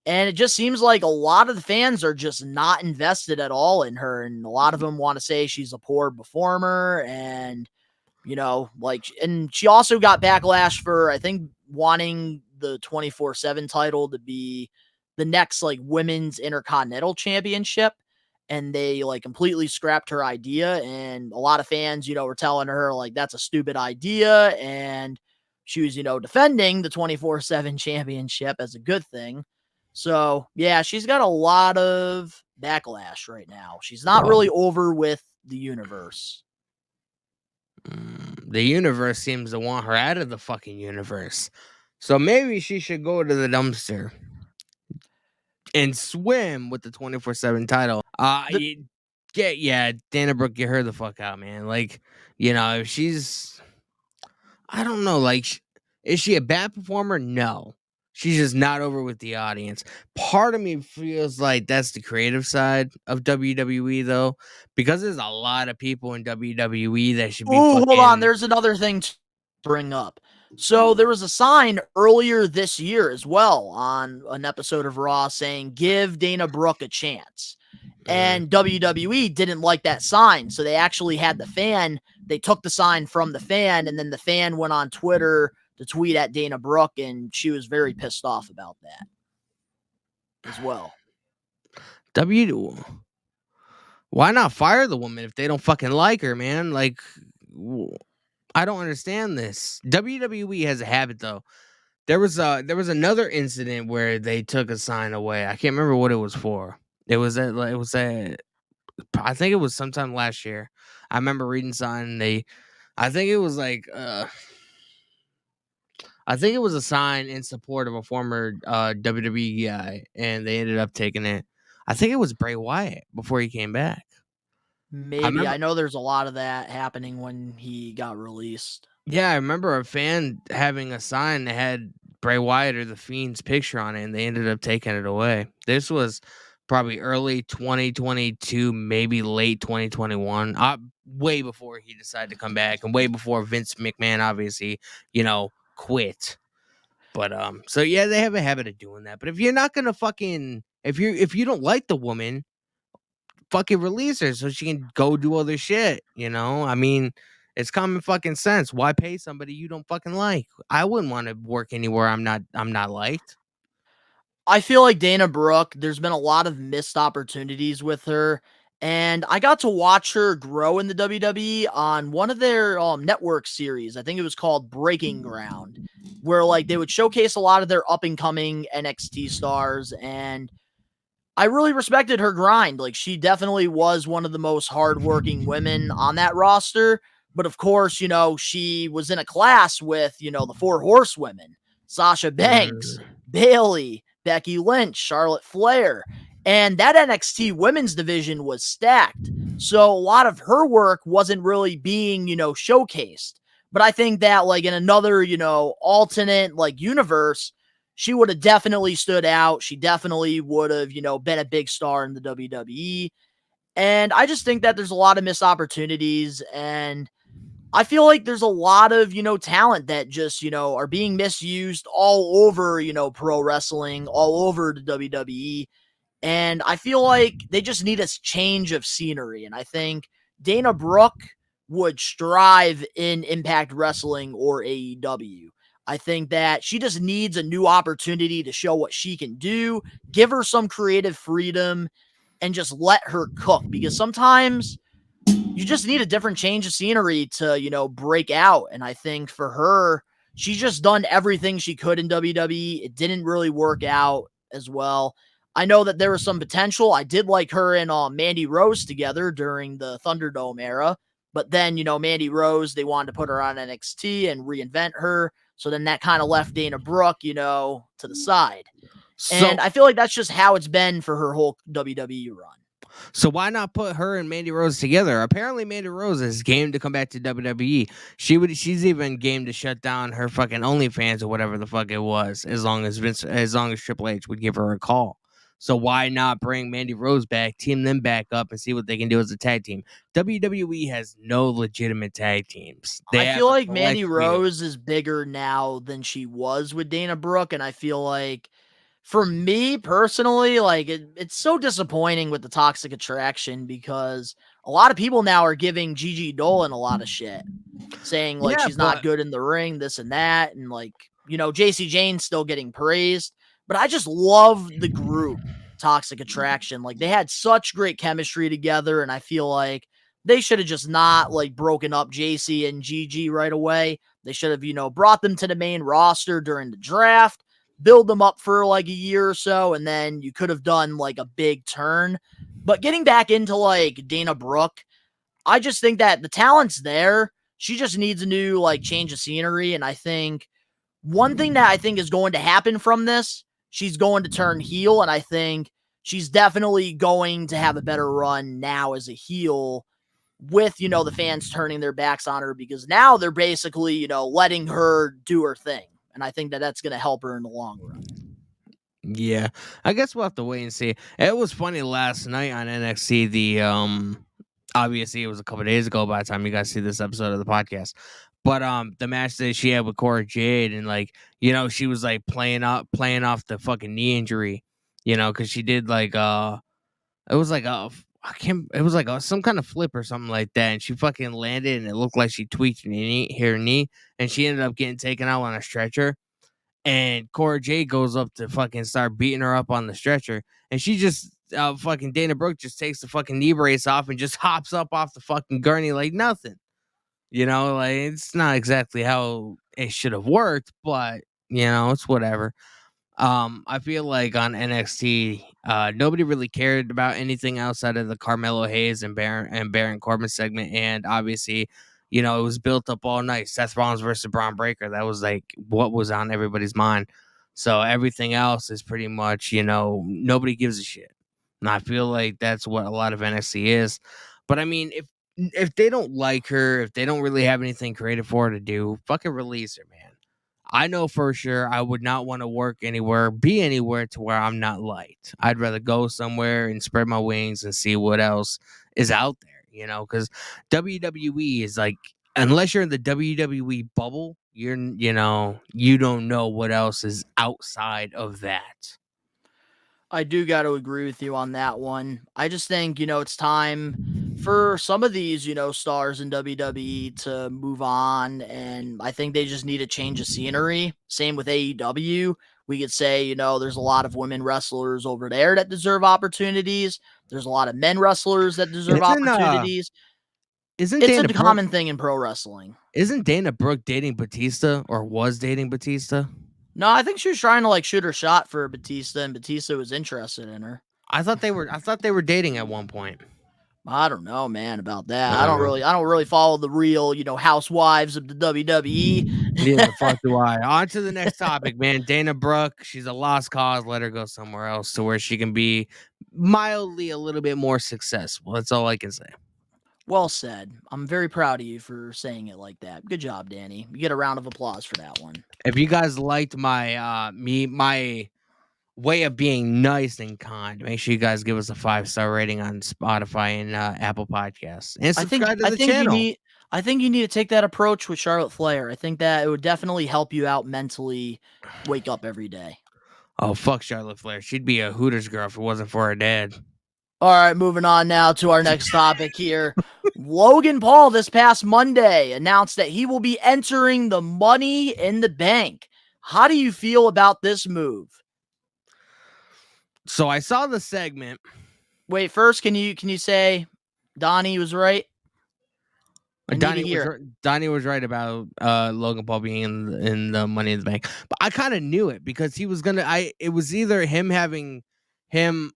And it just seems like a lot of the fans are just not invested at all in her. And a lot of them want to say she's a poor performer. And, and she also got backlash for, I think, wanting the 24/7 title to be the next, women's Intercontinental Championship. And they, completely scrapped her idea. And a lot of fans, were telling her, that's a stupid idea. And she was, defending the 24/7 championship as a good thing. So, yeah, she's got a lot of backlash right now. She's not really over with the universe. The universe seems to want her out of the fucking universe. So maybe she should go to the dumpster and swim with the 24/7 title. Dana Brooke, get her the fuck out, man. If she's, I don't know, is she a bad performer? No. She's just not over with the audience. Part of me feels like that's the creative side of WWE, though, because there's a lot of people in WWE that should be. Hold on. There's another thing to bring up. So there was a sign earlier this year as well on an episode of Raw saying, "Give Dana Brooke a chance." And WWE didn't like that sign. So they actually had they took the sign from the fan, and then the fan went on Twitter to tweet at Dana Brooke, and she was very pissed off about that as well. Why not fire the woman if they don't fucking like her, man? I don't understand this. WWE has a habit, though. There was another incident where they took a sign away. I can't remember what it was for. I think it was sometime last year. I remember reading something. I think it was I think it was a sign in support of a former WWE guy, and they ended up taking it. I think it was Bray Wyatt before he came back. Maybe. I know there's a lot of that happening when he got released. Yeah, I remember a fan having a sign that had Bray Wyatt or The Fiend's picture on it, and they ended up taking it away. This was probably early 2022, maybe late 2021, way before he decided to come back, and way before Vince McMahon obviously, quit. But so yeah, they have a habit of doing that. But if you're not gonna fucking if you don't like the woman, fucking release her so she can go do other shit. I mean, it's common fucking sense. Why pay somebody you don't fucking like? I wouldn't want to work anywhere I'm not liked. I feel like Dana Brooke, there's been a lot of missed opportunities with her. And I got to watch her grow in the WWE on one of their network series. I think it was called Breaking Ground, where they would showcase a lot of their up and coming NXT stars. And I really respected her grind. She definitely was one of the most hardworking women on that roster. But of course, she was in a class with, the four horsewomen, Sasha Banks, Bayley, Becky Lynch, Charlotte Flair. And that NXT women's division was stacked. So a lot of her work wasn't really being, showcased. But I think that like in another, alternate like universe, she would have definitely stood out. She definitely would have, been a big star in the WWE. And I just think that there's a lot of missed opportunities, and I feel like there's a lot of, talent that just, are being misused all over, pro wrestling, all over the WWE. And I feel like they just need a change of scenery. And I think Dana Brooke would strive in Impact Wrestling or AEW. I think that she just needs a new opportunity to show what she can do, give her some creative freedom, and just let her cook. Because sometimes you just need a different change of scenery to, break out. And I think for her, she's just done everything she could in WWE. It didn't really work out as well. I know that there was some potential. I did like her and Mandy Rose together during the Thunderdome era. But then, Mandy Rose, they wanted to put her on NXT and reinvent her. So then that kind of left Dana Brooke, to the side. And I feel like that's just how it's been for her whole WWE run. So why not put her and Mandy Rose together? Apparently, Mandy Rose is game to come back to WWE. She's even game to shut down her fucking OnlyFans or whatever the fuck it was, as long as Triple H would give her a call. So why not bring Mandy Rose back, team them back up, and see what they can do as a tag team? WWE has no legitimate tag teams. I feel like Mandy Rose is bigger now than she was with Dana Brooke, and I feel like for me personally, like it's so disappointing with the Toxic Attraction because a lot of people now are giving Gigi Dolan a lot of shit, saying like she's not good in the ring, this and that, and like JC Jane's still getting praised, but I just love the group Toxic Attraction. Like they had such great chemistry together, and I feel like they should have just not like broken up JC and Gigi right away. They should have brought them to the main roster during the draft, build them up for like a year or so, and then you could have done like a big turn. But getting back into like Dana Brooke, I just think that the talent's there. She just needs a new like change of scenery. And I think one thing that I think is going to happen from this, she's going to turn heel. And I think she's definitely going to have a better run now as a heel with, the fans turning their backs on her, because now they're basically, letting her do her thing. And I think that that's going to help her in the long run. Yeah, I guess we'll have to wait and see. It was funny last night on NXT. Obviously it was a couple days ago by the time you guys see this episode of the podcast. But the match that she had with Cora Jade, and like she was like playing off the fucking knee injury, because she did like it was like some kind of flip or something like that, and she fucking landed, and it looked like she tweaked her knee, and she ended up getting taken out on a stretcher. And Cora Jade goes up to fucking start beating her up on the stretcher, and she just fucking Dana Brooke just takes the fucking knee brace off and just hops up off the fucking gurney like nothing. Like it's not exactly how it should have worked, but it's whatever. I feel like on NXT, nobody really cared about anything outside of the Carmelo Hayes and Baron Corbin segment, and obviously, it was built up all night. Seth Rollins versus Braun Breaker. That was like what was on everybody's mind. So everything else is pretty much, nobody gives a shit. And I feel like that's what a lot of NXT is. But I mean, if they don't like her, if they don't really have anything creative for her to do, fucking release her, man. I know for sure I would not want to work anywhere, be anywhere to where I'm not liked. I'd rather go somewhere and spread my wings and see what else is out there, because WWE is like, unless you're in the WWE bubble, you don't know what else is outside of that. I do got to agree with you on that one. I just think, it's time for some of these, stars in WWE to move on. And I think they just need a change of scenery. Same with AEW. We could say, there's a lot of women wrestlers over there that deserve opportunities. There's a lot of men wrestlers that deserve opportunities. It's a common thing in pro wrestling. Isn't Dana Brooke dating Batista, or was dating Batista? No, I think she was trying to like shoot her shot for Batista, and Batista was interested in her. I thought they were dating at one point. I don't know, man, about that. I don't really follow the real, housewives of the WWE. Yeah, the fuck do I? On to the next topic, man. Dana Brooke, she's a lost cause. Let her go somewhere else to where she can be mildly a little bit more successful. That's all I can say. Well said. I'm very proud of you for saying it like that. Good job, Danny. You get a round of applause for that one. If you guys liked my my way of being nice and kind, make sure you guys give us a 5-star rating on Spotify and Apple Podcasts, and subscribe to the channel. I think you need to take that approach with Charlotte Flair. I think that it would definitely help you out mentally. Wake up every day. Oh, fuck Charlotte Flair. She'd be a Hooters girl if it wasn't for her dad. All right, moving on now to our next topic here. Logan Paul this past Monday announced that he will be entering the Money in the Bank. How do you feel about this move? So I saw the segment. Wait, first, can you say Donnie was right? Donnie was right about Logan Paul being in the Money in the Bank, but I kind of knew it because he was gonna. It was either him having him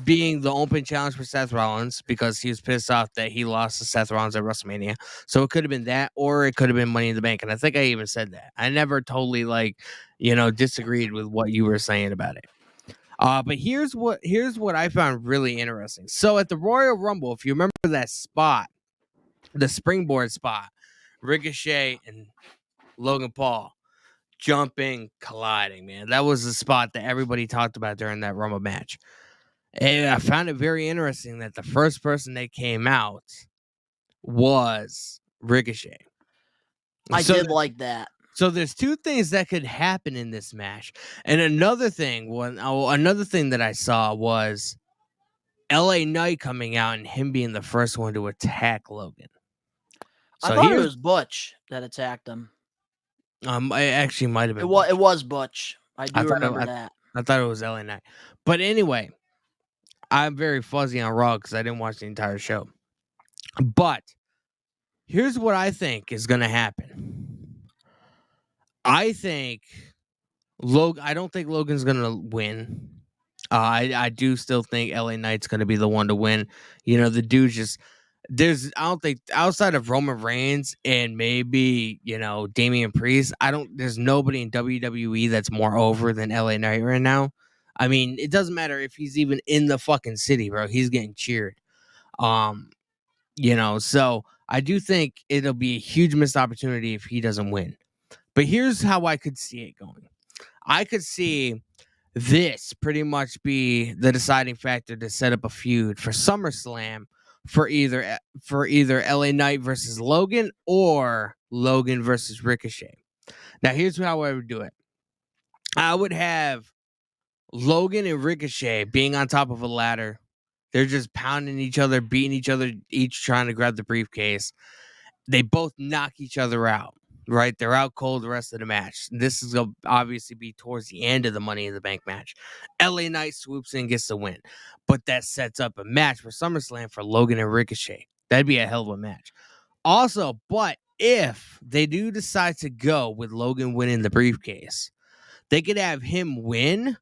being the open challenge for Seth Rollins because he was pissed off that he lost to Seth Rollins at WrestleMania. So it could have been that, or it could have been Money in the Bank. And I think I even said that. I never totally disagreed with what you were saying about it. But here's what I found really interesting. So at the Royal Rumble, if you remember that spot, the springboard spot, Ricochet and Logan Paul jumping, colliding, man. That was the spot that everybody talked about during that Rumble match. And I found it very interesting that the first person that came out was Ricochet. I did like that. So there's two things that could happen in this match. And another thing that I saw was LA Knight coming out and him being the first one to attack Logan. So I thought it was Butch that attacked him. It actually might have been. It was Butch. I remember that. I thought it was LA Knight. But anyway, I'm very fuzzy on Raw because I didn't watch the entire show. But here's what I think is going to happen. I don't think Logan's going to win. I do still think LA Knight's going to be the one to win. The dude I don't think outside of Roman Reigns and maybe, Damian Priest, there's nobody in WWE that's more over than LA Knight right now. I mean, it doesn't matter if he's even in the fucking city, bro. He's getting cheered. So I do think it'll be a huge missed opportunity if he doesn't win. But here's how I could see it going. I could see this pretty much be the deciding factor to set up a feud for SummerSlam for either LA Knight versus Logan or Logan versus Ricochet. Now, here's how I would do it. I would have Logan and Ricochet being on top of a ladder. They're just pounding each other, beating each other, each trying to grab the briefcase. They both knock each other out, right? They're out cold the rest of the match. This is going to obviously be towards the end of the Money in the Bank match. LA Knight swoops in and gets the win. But that sets up a match for SummerSlam for Logan and Ricochet. That'd be a hell of a match. Also, but if they do decide to go with Logan winning the briefcase, they could have him win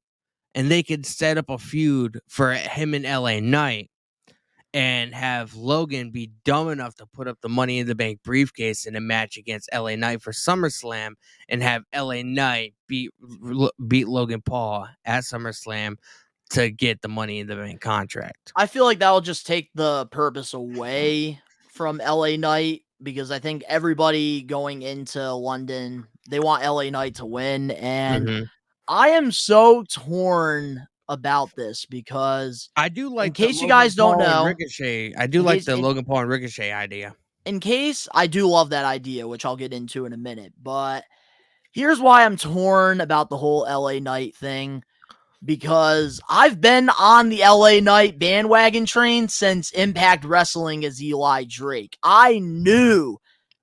and they could set up a feud for him and LA Knight and have Logan be dumb enough to put up the Money in the Bank briefcase in a match against LA Knight for SummerSlam and have LA Knight beat Logan Paul at SummerSlam to get the Money in the Bank contract. I feel like that will just take the purpose away from LA Knight because I think everybody going into London, they want LA Knight to win. And I am so torn about this because I do like, in case you guys don't know, Ricochet. I do like the Logan Paul and Ricochet idea. In case I do love that idea, which I'll get into in a minute, but here's why I'm torn about the whole LA Knight thing. Because I've been on the LA Knight bandwagon train since Impact Wrestling as Eli Drake. I knew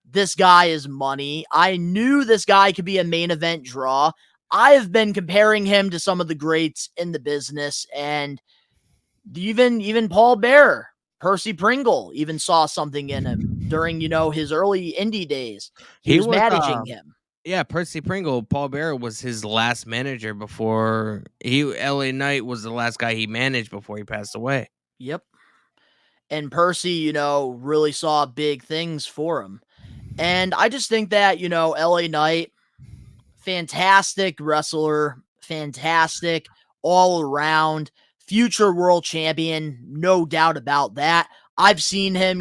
this guy is money. I knew this guy could be a main event draw. I have been comparing him to some of the greats in the business, and even Paul Bearer, Percy Pringle, even saw something in him during, his early indie days. He was managing him. Yeah, Percy Pringle, Paul Bearer was his last manager before LA Knight was the last guy he managed before he passed away. Yep. And Percy, really saw big things for him. And I just think that, LA Knight, fantastic wrestler, fantastic all around, future world champion, no doubt about that. I've seen him,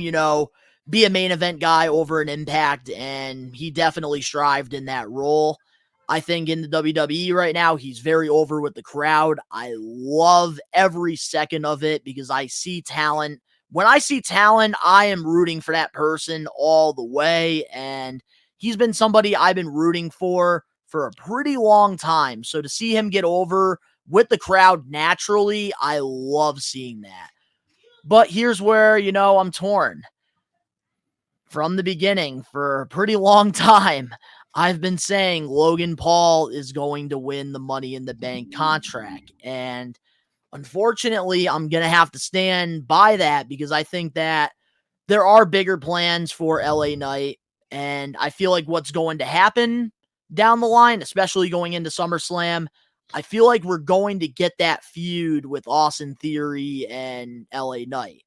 be a main event guy over an Impact, and he definitely strived in that role. I think in the WWE right now, he's very over with the crowd. I love every second of it because I see talent. When I see talent, I am rooting for that person all the way, and he's been somebody I've been rooting for a pretty long time. So to see him get over with the crowd naturally, I love seeing that. But here's where, I'm torn. From the beginning, for a pretty long time, I've been saying Logan Paul is going to win the Money in the Bank contract. And unfortunately, I'm going to have to stand by that because I think that there are bigger plans for LA Knight. And I feel like what's going to happen down the line, especially going into SummerSlam, I feel like we're going to get that feud with Austin Theory and LA Knight.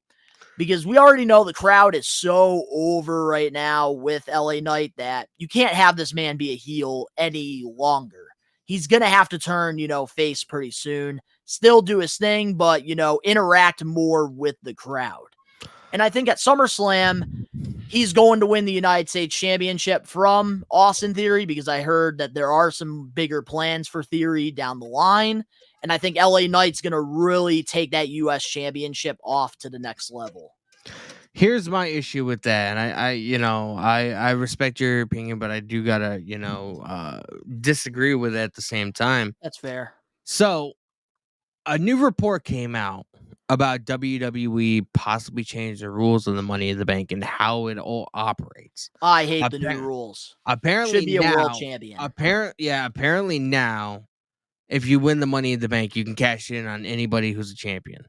Because we already know the crowd is so over right now with LA Knight that you can't have this man be a heel any longer. He's going to have to turn, face pretty soon. Still do his thing, but, interact more with the crowd. And I think at SummerSlam, he's going to win the United States Championship from Austin Theory because I heard that there are some bigger plans for Theory down the line. And I think LA Knight's going to really take that U.S. Championship off to the next level. Here's my issue with that, and I respect your opinion, but I do gotta disagree with it at the same time. That's fair. So, a new report came out about WWE possibly changing the rules of the Money in the Bank and how it all operates. I hate the new rules. Apparently, should be now, a world champion. Apparently now, if you win the Money in the Bank, you can cash in on anybody who's a champion.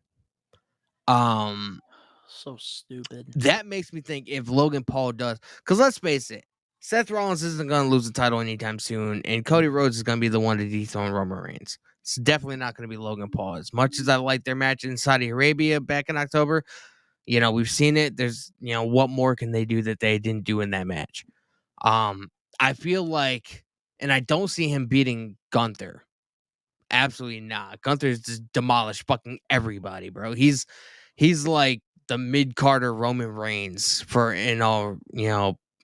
So stupid. That makes me think if Logan Paul does, because let's face it, Seth Rollins isn't going to lose the title anytime soon, and Cody Rhodes is going to be the one to dethrone Roman Reigns. It's definitely not going to be Logan Paul. As much as I like their match in Saudi Arabia back in October, we've seen it. There's, what more can they do that they didn't do in that match? I feel like, and I don't see him beating Gunther. Absolutely not. Gunther's just demolished fucking everybody, bro. He's like the mid-Carter Roman Reigns for in all,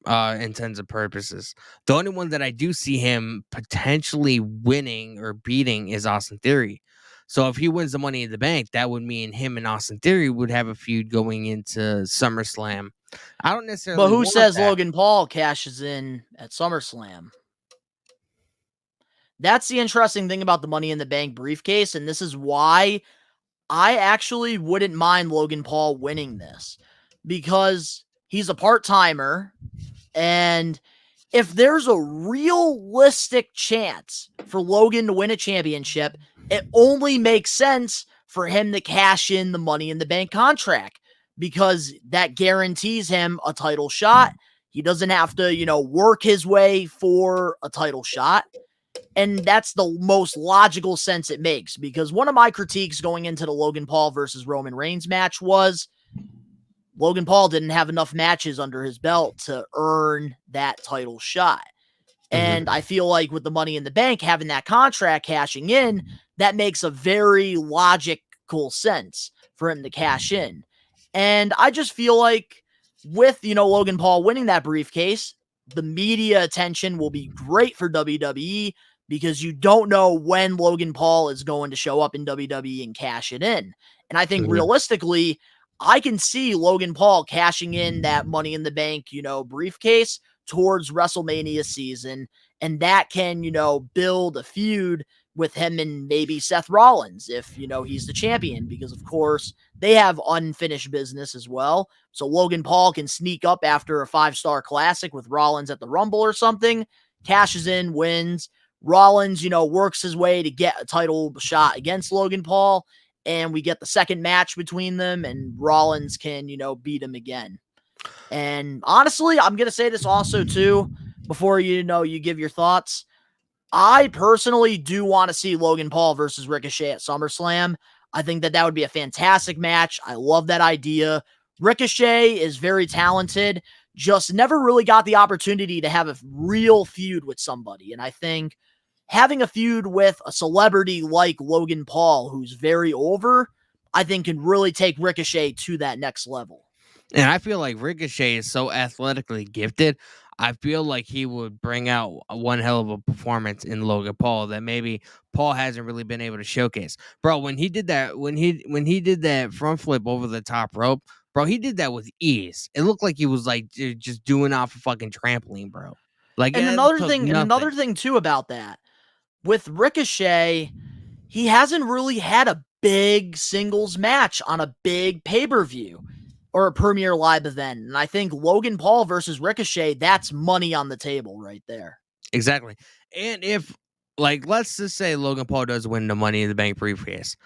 intents and purposes. The only one that I do see him potentially winning or beating is Austin Theory. So if he wins the Money in the Bank, that would mean him and Austin Theory would have a feud going into SummerSlam. I don't necessarily. But who says Logan Paul cashes in at SummerSlam? That's the interesting thing about the Money in the Bank briefcase, and this is why I actually wouldn't mind Logan Paul winning this because he's a part-timer, and if there's a realistic chance for Logan to win a championship, it only makes sense for him to cash in the Money in the Bank contract because that guarantees him a title shot. He doesn't have to, work his way for a title shot. And that's the most logical sense it makes because one of my critiques going into the Logan Paul versus Roman Reigns match was Logan Paul didn't have enough matches under his belt to earn that title shot. And I feel like with the Money in the Bank, having that contract cashing in, that makes a very logical sense for him to cash in. And I just feel like with, Logan Paul winning that briefcase, the media attention will be great for WWE because you don't know when Logan Paul is going to show up in WWE and cash it in. And I think realistically, I can see Logan Paul cashing in that Money in the Bank, briefcase towards WrestleMania season. And that can, build a feud with him and maybe Seth Rollins if, he's the champion, because of course they have unfinished business as well. So Logan Paul can sneak up after a 5-star classic with Rollins at the Rumble or something, cashes in, wins. Rollins, works his way to get a title shot against Logan Paul, and we get the second match between them, and Rollins can, beat him again. And honestly, I'm going to say this also too, before you give your thoughts. I personally do want to see Logan Paul versus Ricochet at SummerSlam. I think that would be a fantastic match. I love that idea. Ricochet is very talented, just never really got the opportunity to have a real feud with somebody. And I think having a feud with a celebrity like Logan Paul, who's very over, I think can really take Ricochet to that next level. And I feel like Ricochet is so athletically gifted. I feel like he would bring out one hell of a performance in Logan Paul that maybe Paul hasn't really been able to showcase. Bro, when he did that, when he did that front flip over the top rope, bro, he did that with ease. It looked like he was like just doing off a fucking trampoline, bro. Like And it another took thing, nothing. too about that, with Ricochet, he hasn't really had a big singles match on a big pay-per-view or a premier live event. And I think Logan Paul versus Ricochet, that's money on the table right there. Exactly. And if, like, let's just say Logan Paul does win the Money in the Bank briefcase,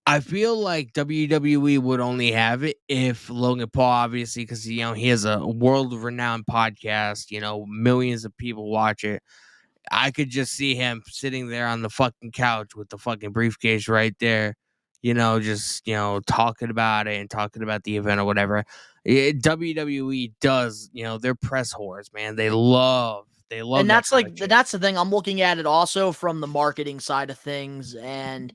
I feel like WWE would only have it if Logan Paul, obviously, because he has a world-renowned podcast. Millions of people watch it. I could just see him sitting there on the fucking couch with the fucking briefcase right there. Just talking about it and talking about the event or whatever. WWE does, they're press whores, man. They love And that kind of shit. that's the thing. I'm looking at it also from the marketing side of things, and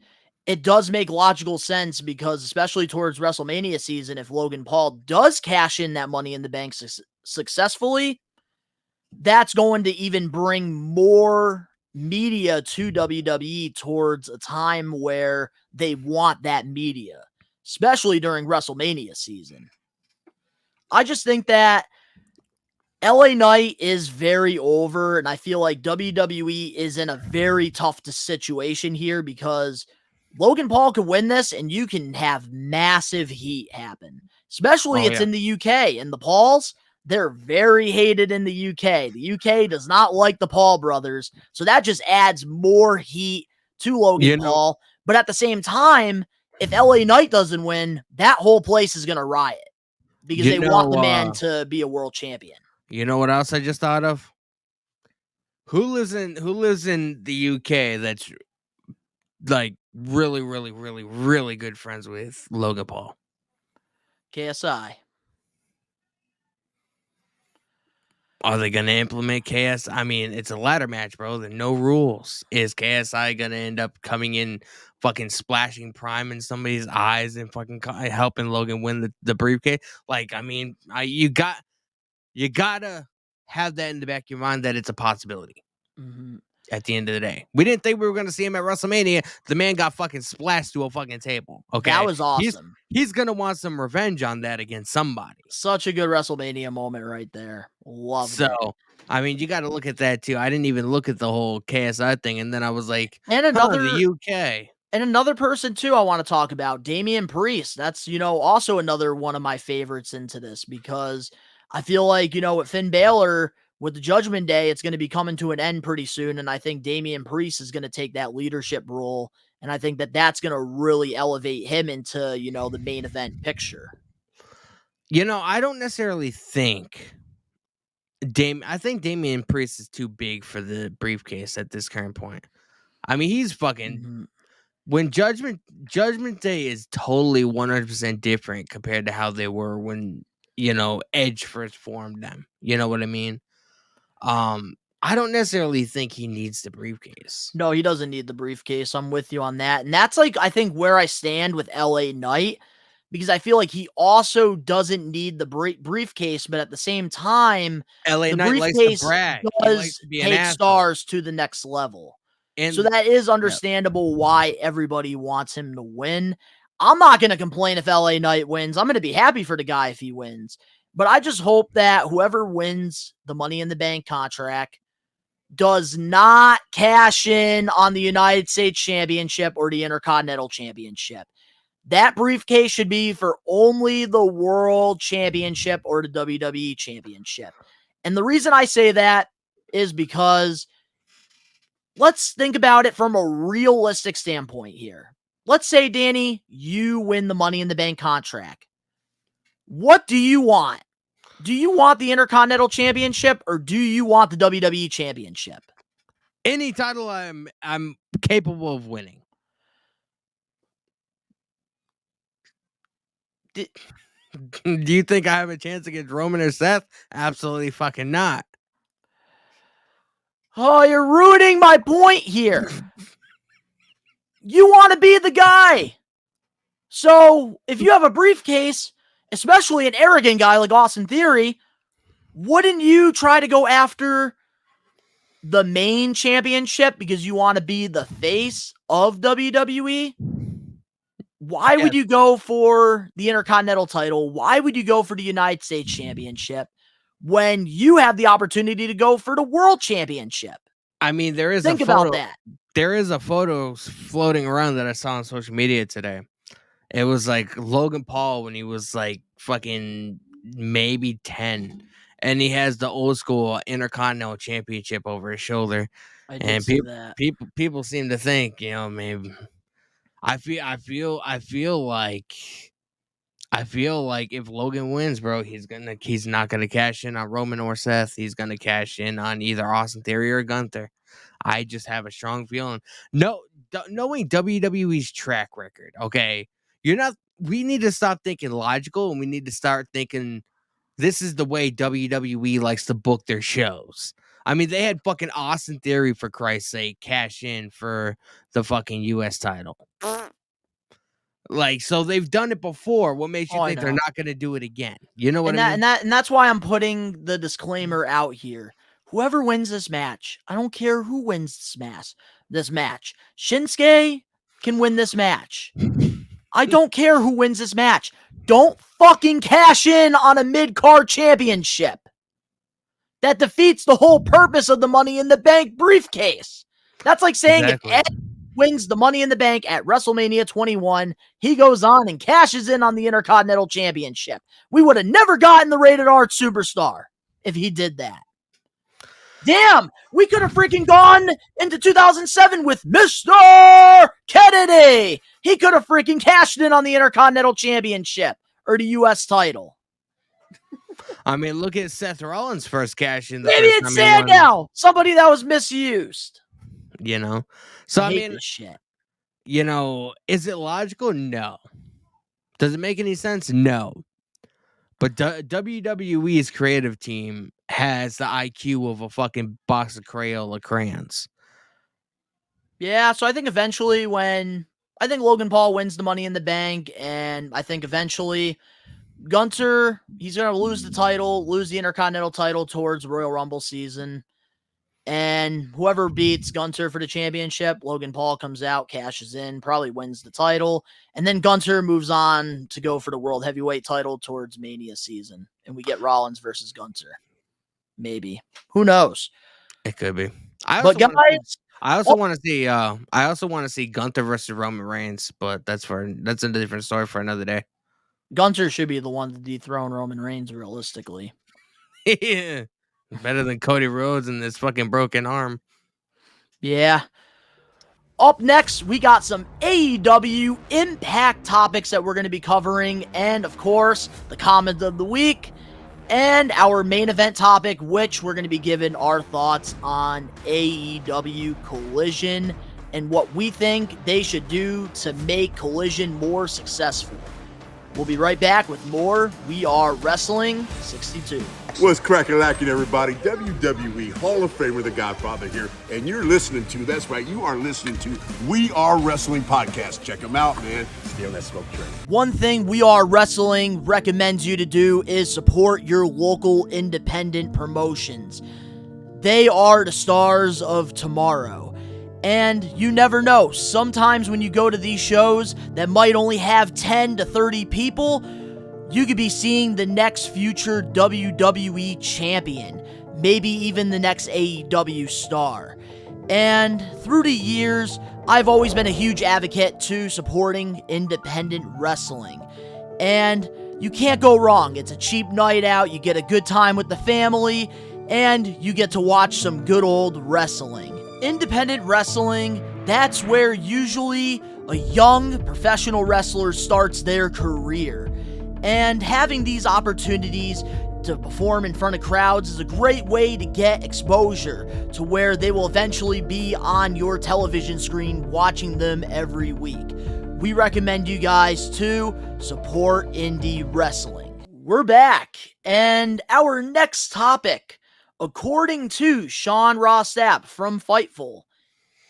it does make logical sense because, especially towards WrestleMania season, if Logan Paul does cash in that Money in the Bank successfully, that's going to even bring more media to WWE towards a time where they want that media, especially during WrestleMania season. I just think that LA Knight is very over, and I feel like WWE is in a very tough situation here because Logan Paul could win this, and you can have massive heat happen. Especially it's in the UK, and the Pauls, they're very hated in the UK. The UK does not like the Paul brothers, so that just adds more heat to Logan Paul. But at the same time, if LA Knight doesn't win, that whole place is going to riot because they want the man to be a world champion. You know what else I just thought of? Who lives in the UK that's like really, really, really, really good friends with Logan Paul? KSI. Are they going to implement KSI? I mean, it's a ladder match, bro. There are no rules. Is KSI going to end up coming in fucking splashing Prime in somebody's eyes and fucking helping Logan win the briefcase? Like, I mean, you got to have that in the back of your mind that it's a possibility. Mm-hmm. At the end of the day, we didn't think we were going to see him at WrestleMania. The man got fucking splashed to a fucking table. Okay, that was awesome. He's going to want some revenge on that against somebody. Such a good WrestleMania moment right there. Love it. So, I mean, you got to look at that too. I didn't even look at the whole KSI thing, and then I was like, and another the UK. And another person too I want to talk about, Damian Priest. That's, also another one of my favorites into this because I feel like, with Finn Balor, with the Judgment Day, it's going to be coming to an end pretty soon. And I think Damian Priest is going to take that leadership role. And I think that that's going to really elevate him into, the main event picture. I don't necessarily think I think Damian Priest is too big for the briefcase at this current point. I mean, he's fucking... Mm-hmm. When Judgment Day is totally 100% different compared to how they were when, Edge first formed them. You know what I mean? I don't necessarily think he needs the briefcase. No, he doesn't need the briefcase. I'm with you on that. And that's I think where I stand with LA Knight, because I feel like he also doesn't need the briefcase, but at the same time, LA the Knight briefcase likes to brag. does take stars to the next level. And so that is understandable why everybody wants him to win. I'm not going to complain if LA Knight wins. I'm going to be happy for the guy if he wins. But I just hope that whoever wins the Money in the Bank contract does not cash in on the United States Championship or the Intercontinental Championship. That briefcase should be for only the World Championship or the WWE Championship. And the reason I say that is because let's think about it from a realistic standpoint here. Let's say, Danny, you win the Money in the Bank contract. What do you want? Do you want the Intercontinental Championship or do you want the WWE Championship? Any title I'm capable of winning. Do you think I have a chance against Roman or Seth? Absolutely fucking not. Oh, you're ruining my point here. You want to be the guy. So if you have a briefcase especially an arrogant guy like Austin Theory, wouldn't you try to go after the main championship because you want to be the face of WWE? Why would you go for the Intercontinental title? Why would you go for the United States Championship when you have the opportunity to go for the World Championship? I mean, there is Think a photo. about that. There is a photo floating around that I saw on social media today. It was like Logan Paul when he was like fucking maybe 10, and he has the old school Intercontinental Championship over his shoulder. I did And see that. people seem to think, maybe I feel like if Logan wins, bro, he's not gonna cash in on Roman or Seth. He's gonna cash in on either Austin Theory or Gunther. I just have a strong feeling. Knowing WWE's track record, okay, we need to stop thinking logical, and we need to start thinking this is the way WWE likes to book their shows. I mean, they had fucking Austin Theory, for Christ's sake, cash in for the fucking US title. Like, so they've done it before. What makes you think they're not going to do it again? You know what I mean? And that's why I'm putting the disclaimer out here. Whoever wins this match, I don't care who wins this match. Shinsuke can win this match. I don't care who wins this match. Don't fucking cash in on a mid-card championship. That defeats the whole purpose of the Money in the Bank briefcase. That's like saying if Ed wins the Money in the Bank at WrestleMania 21, he goes on and cashes in on the Intercontinental Championship. We would have never gotten the Rated R Superstar if he did that. Damn, we could have freaking gone into 2007 with Mr. Kennedy. He could have freaking cashed in on the Intercontinental Championship or the U.S. title. I mean, look at Seth Rollins' first cash in. Maybe it's Sandow, somebody that was misused. So I mean, this shit. Is it logical? No. Does it make any sense? No. But WWE's creative team has the IQ of a fucking box of Crayola crayons. Yeah, so I think eventually I think Logan Paul wins the Money in the Bank, and I think eventually Gunther, he's going to lose the Intercontinental title towards Royal Rumble season. And whoever beats Gunther for the championship, Logan Paul comes out, cashes in, probably wins the title. And then Gunther moves on to go for the World Heavyweight title towards Mania season. And we get Rollins versus Gunther. Maybe. Who knows? It could be. I also want to see Gunther versus Roman Reigns, but that's a different story for another day. Gunther should be the one to dethrone Roman Reigns realistically. Yeah. Better than Cody Rhodes and this fucking broken arm. Yeah. Up next, we got some AEW Impact topics that we're going to be covering. And, of course, the comment of the week. And our main event topic, which we're going to be giving our thoughts on AEW Collision and what we think they should do to make Collision more successful. We'll be right back with more We Are Wrestling 62. What's crackin' everybody? WWE Hall of Famer, The Godfather here, and you're listening to, that's right, you are listening to We Are Wrestling Podcast. Check them out, man. Stay on that smoke train. One thing We Are Wrestling recommends you to do is support your local independent promotions. They are the stars of tomorrow. And you never know, sometimes when you go to these shows that might only have 10 to 30 people, you could be seeing the next future WWE champion, maybe even the next AEW star. And through the years, I've always been a huge advocate to supporting independent wrestling. And you can't go wrong. It's a cheap night out, you get a good time with the family, and you get to watch some good old wrestling. Independent wrestling, that's where usually a young professional wrestler starts their career. And having these opportunities to perform in front of crowds is a great way to get exposure to where they will eventually be on your television screen watching them every week. We recommend you guys to support indie wrestling. We're back, and our next topic, according to Sean Ross Sapp from Fightful,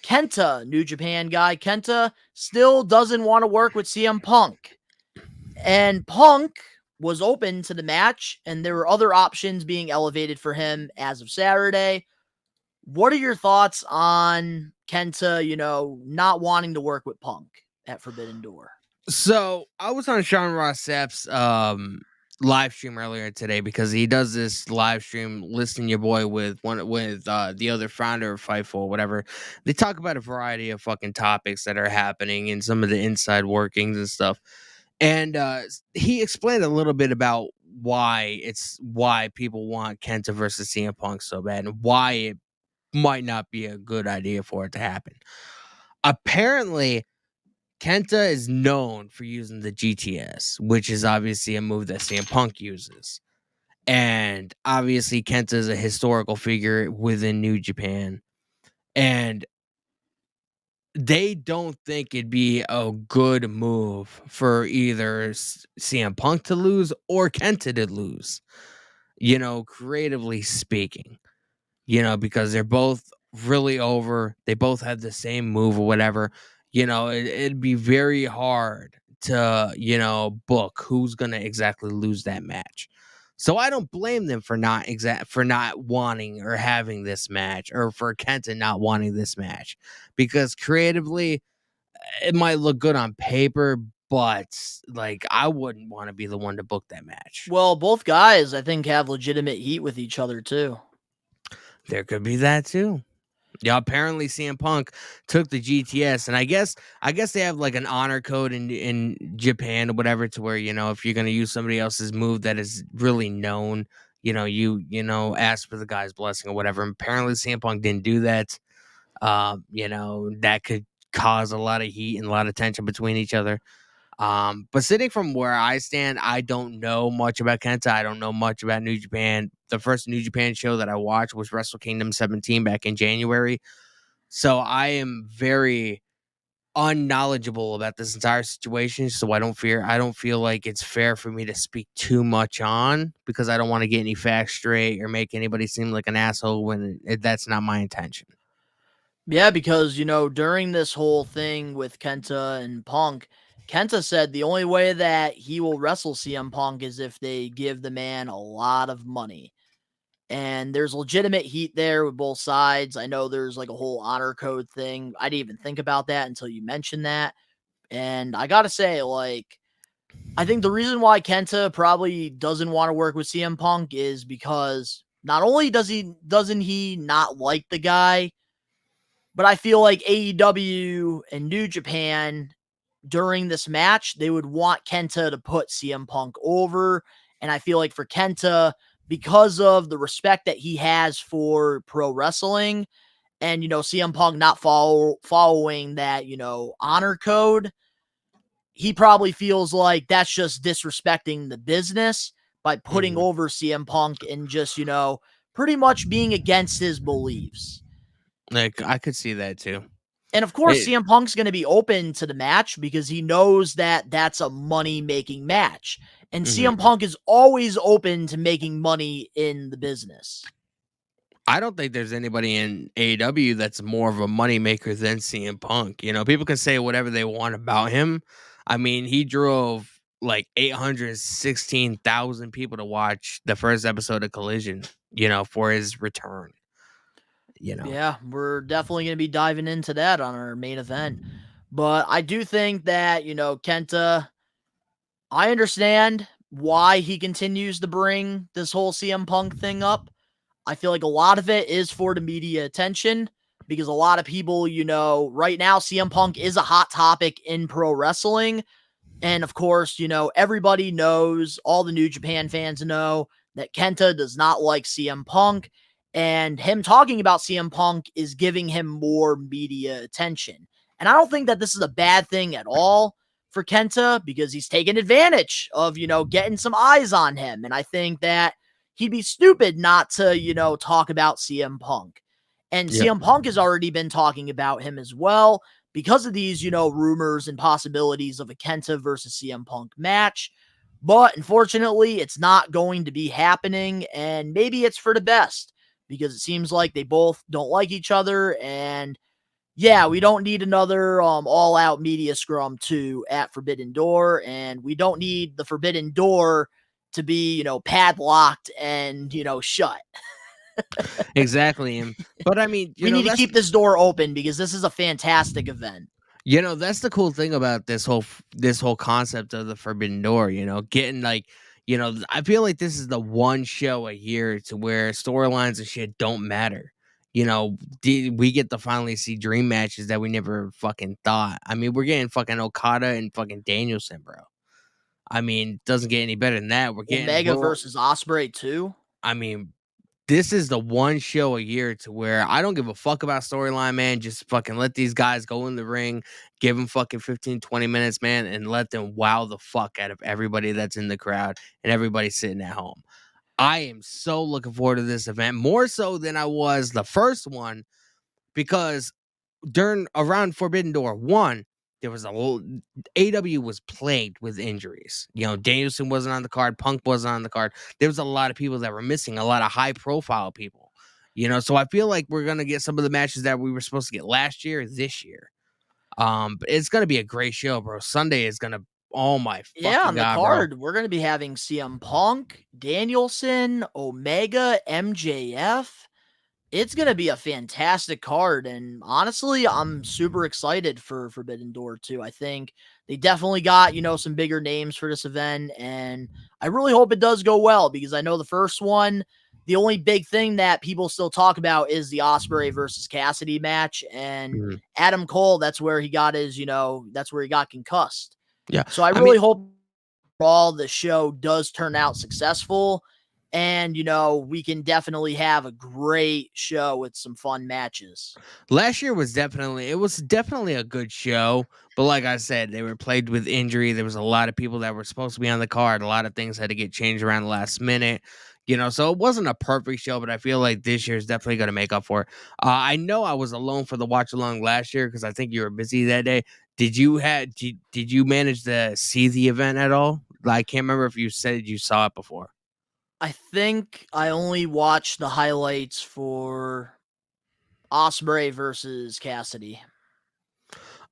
Kenta, New Japan guy, Kenta still doesn't want to work with CM Punk. And Punk was open to the match, and there were other options being elevated for him as of Saturday. What are your thoughts on Kenta, not wanting to work with Punk at Forbidden Door? So I was on Sean Ross Sapp's live stream earlier today because he does this live stream, Listen Your Boy, with the other founder of Fightful, whatever. They talk about a variety of fucking topics that are happening and some of the inside workings and stuff. And he explained a little bit about why people want Kenta versus CM Punk so bad and why it might not be a good idea for it to happen. Apparently, Kenta is known for using the GTS, which is obviously a move that CM Punk uses. And obviously, Kenta is a historical figure within New Japan. And they don't think it'd be a good move for either CM Punk to lose or Kenta to lose, creatively speaking, because they're both really over. They both have the same move or whatever. It'd be very hard to, book who's going to exactly lose that match. So I don't blame them for not wanting or having this match, or for Kenta not wanting this match, because creatively it might look good on paper, but like I wouldn't want to be the one to book that match. Well, both guys, I think, have legitimate heat with each other too. There could be that too. Yeah, apparently CM Punk took the GTS, and I guess they have like an honor code in Japan or whatever, to where if you're gonna use somebody else's move that is really known, you ask for the guy's blessing or whatever. And apparently CM Punk didn't do that. That could cause a lot of heat and a lot of tension between each other. But sitting from where I stand, I don't know much about Kenta. I don't know much about New Japan. The first New Japan show that I watched was Wrestle Kingdom 17 back in January. So I am very unknowledgeable about this entire situation. So I don't feel like it's fair for me to speak too much on, because I don't want to get any facts straight or make anybody seem like an asshole when that's not my intention. Yeah, because, during this whole thing with Kenta and Punk, Kenta said the only way that he will wrestle CM Punk is if they give the man a lot of money. And there's legitimate heat there with both sides. I know there's like a whole honor code thing. I didn't even think about that until you mentioned that. And I got to say, I think the reason why Kenta probably doesn't want to work with CM Punk is because not only doesn't he not like the guy, but I feel like AEW and New Japan during this match, they would want Kenta to put CM Punk over. And I feel like for Kenta, because of the respect that he has for pro wrestling and, CM Punk not following that, honor code, he probably feels like that's just disrespecting the business by putting over CM Punk and just, pretty much being against his beliefs. Like, I could see that too. And of course, CM Punk's going to be open to the match because he knows that that's a money-making match. And CM Punk is always open to making money in the business. I don't think there's anybody in AEW that's more of a moneymaker than CM Punk. People can say whatever they want about him. I mean, he drove like 816,000 people to watch the first episode of Collision, for his return. Yeah, we're definitely going to be diving into that on our main event. But I do think that, Kenta, I understand why he continues to bring this whole CM Punk thing up. I feel like a lot of it is for the media attention because a lot of people, right now, CM Punk is a hot topic in pro wrestling. And of course, everybody knows, all the New Japan fans know that Kenta does not like CM Punk. And him talking about CM Punk is giving him more media attention. And I don't think that this is a bad thing at all for Kenta because he's taking advantage of, getting some eyes on him. And I think that he'd be stupid not to, talk about CM Punk. And CM Punk has already been talking about him as well because of these, rumors and possibilities of a Kenta versus CM Punk match. But unfortunately, it's not going to be happening. And maybe it's for the best, because it seems like they both don't like each other. And yeah, we don't need another all-out media scrum 2 at Forbidden Door. And we don't need the Forbidden Door to be, padlocked and, shut. Exactly. But I mean, We need to keep this door open because this is a fantastic event. That's the cool thing about this whole concept of the Forbidden Door, getting I feel like this is the one show a year to where storylines and shit don't matter. We get to finally see dream matches that we never fucking thought. I mean, we're getting fucking Okada and fucking Danielson, bro. I mean, doesn't get any better than that. We're getting Omega versus Ospreay too. I mean, this is the one show a year to where I don't give a fuck about storyline, man. Just fucking let these guys go in the ring, give them fucking 15, 20 minutes, man, and let them wow the fuck out of everybody that's in the crowd and everybody sitting at home. I am so looking forward to this event, more so than I was the first one, because around Forbidden Door 1, there was AEW was plagued with injuries. Danielson wasn't on the card, Punk wasn't on the card. There was a lot of people that were missing, a lot of high profile people. So I feel like we're gonna get some of the matches that we were supposed to get last year, this year. But it's gonna be a great show, bro. Sunday is gonna, oh my fucking on the God, card, bro. we're gonna be having CM Punk, Danielson, Omega, MJF. It's going to be a fantastic card, and honestly, I'm super excited for Forbidden Door too. I think they definitely got, some bigger names for this event, and I really hope it does go well because I know the first one, the only big thing that people still talk about is the Ospreay versus Cassidy match, and Adam Cole, that's where he got that's where he got concussed. Yeah. So I really hope all the show does turn out successful. And, we can definitely have a great show with some fun matches. Last year was definitely a good show, but like I said, they were plagued with injury. There was a lot of people that were supposed to be on the card. A lot of things had to get changed around the last minute, so it wasn't a perfect show, but I feel like this year is definitely going to make up for it. I know I was alone for the watch along last year because I think you were busy that day. Did you manage to see the event at all? I can't remember if you said you saw it before. I think I only watched the highlights for Ospreay versus Cassidy.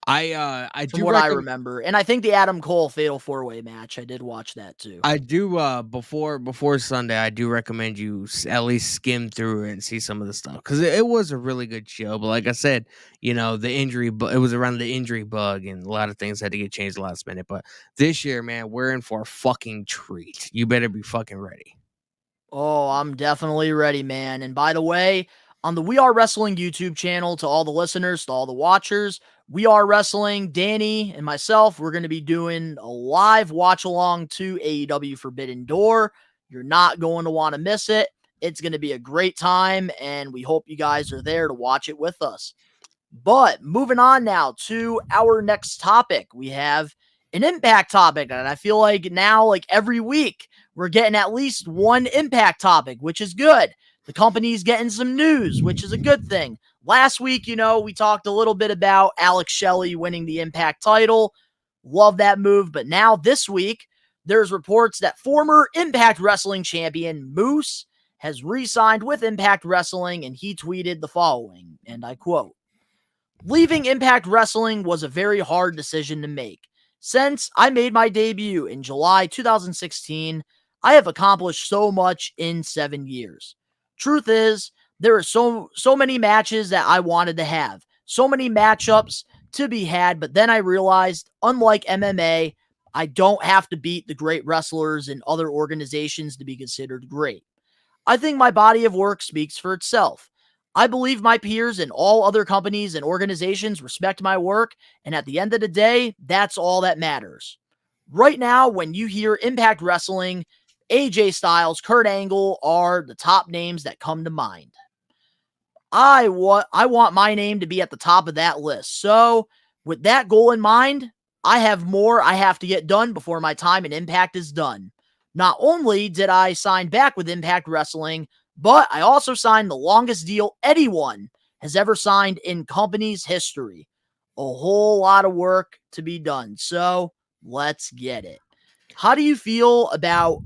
I From what I remember, and I think the Adam Cole Fatal 4-Way match, I did watch that too. I do before Sunday, I do recommend you at least skim through it and see some of the stuff because it was a really good show. But like I said, the injury, it was around the injury bug, and a lot of things had to get changed last minute. But this year, man, we're in for a fucking treat. You better be fucking ready. Oh, I'm definitely ready, man. And by the way, on the We Are Wrestling YouTube channel, to all the listeners, to all the watchers, We Are Wrestling, Danny and myself, we're going to be doing a live watch along to AEW Forbidden Door. You're not going to want to miss it. It's going to be a great time, and we hope you guys are there to watch it with us. But moving on now to our next topic, we have an Impact topic, and I feel like now, like every week, we're getting at least one Impact topic, which is good. The company's getting some news, which is a good thing. Last week, we talked a little bit about Alex Shelley winning the Impact title. Love that move. But now this week, there's reports that former Impact Wrestling champion Moose has re-signed with Impact Wrestling, and he tweeted the following, and I quote, "Leaving Impact Wrestling was a very hard decision to make. Since I made my debut in July 2016, I have accomplished so much in 7 years. Truth is, there are so many matches that I wanted to have, so many matchups to be had, but then I realized, unlike MMA, I don't have to beat the great wrestlers in other organizations to be considered great. I think my body of work speaks for itself. I believe my peers in all other companies and organizations respect my work, and at the end of the day, that's all that matters. Right now, when you hear Impact Wrestling, AJ Styles, Kurt Angle are the top names that come to mind. I want my name to be at the top of that list. So, with that goal in mind, I have more I have to get done before my time in Impact is done. Not only did I sign back with Impact Wrestling, but I also signed the longest deal anyone has ever signed in company's history. A whole lot of work to be done. So, let's get it. How do you feel about,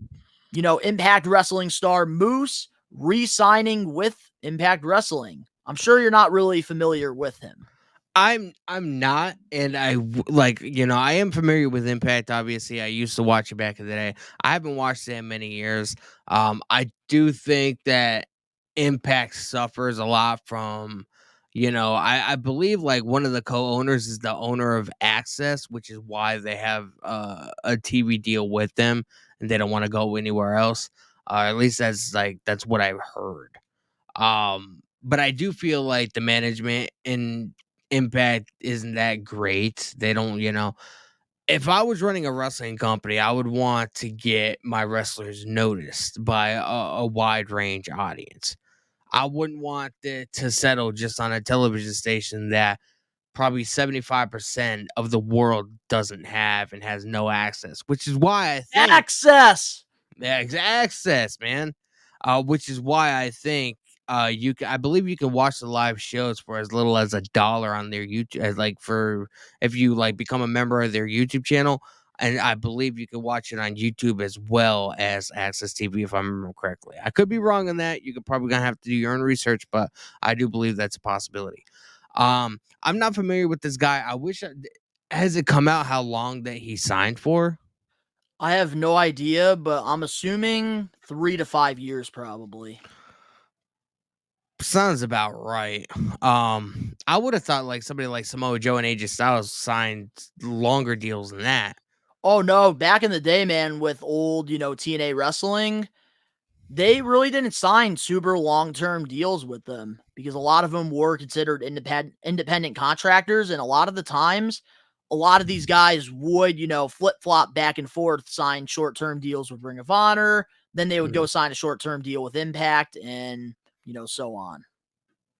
Impact Wrestling star Moose re-signing with Impact Wrestling? I'm sure you're not really familiar with him. I'm not, and I am familiar with Impact. Obviously, I used to watch it back in the day. I haven't watched it in many years. I do think that Impact suffers a lot from, I believe like one of the co-owners is the owner of Access, which is why they have a TV deal with them, and they don't want to go anywhere else. At least that's what I've heard. But I do feel like the management in Impact isn't that great. They don't, if I was running a wrestling company, I would want to get my wrestlers noticed by a wide range audience. I wouldn't want it to settle just on a television station that probably 75% of the world doesn't have and has no access, which is why I think Access. access, man. Which is why I think I believe you can watch the live shows for as little as $1 on their YouTube, for if you like become a member of their YouTube channel. And I believe you can watch it on YouTube as well as Access TV, if I remember correctly. I could be wrong on that. You could probably gonna have to do your own research, but I do believe that's a possibility. I'm not familiar with this guy. Has it come out how long that he signed for? I have no idea, but I'm assuming 3 to 5 years probably. Sounds about right. I would have thought like somebody like Samoa Joe and AJ Styles signed longer deals than that. Oh no, back in the day, man, with old, TNA wrestling, they really didn't sign super long-term deals with them because a lot of them were considered independent contractors, and a lot of the times, a lot of these guys would, flip-flop back and forth, sign short-term deals with Ring of Honor, then they would go sign a short-term deal with Impact, and so on.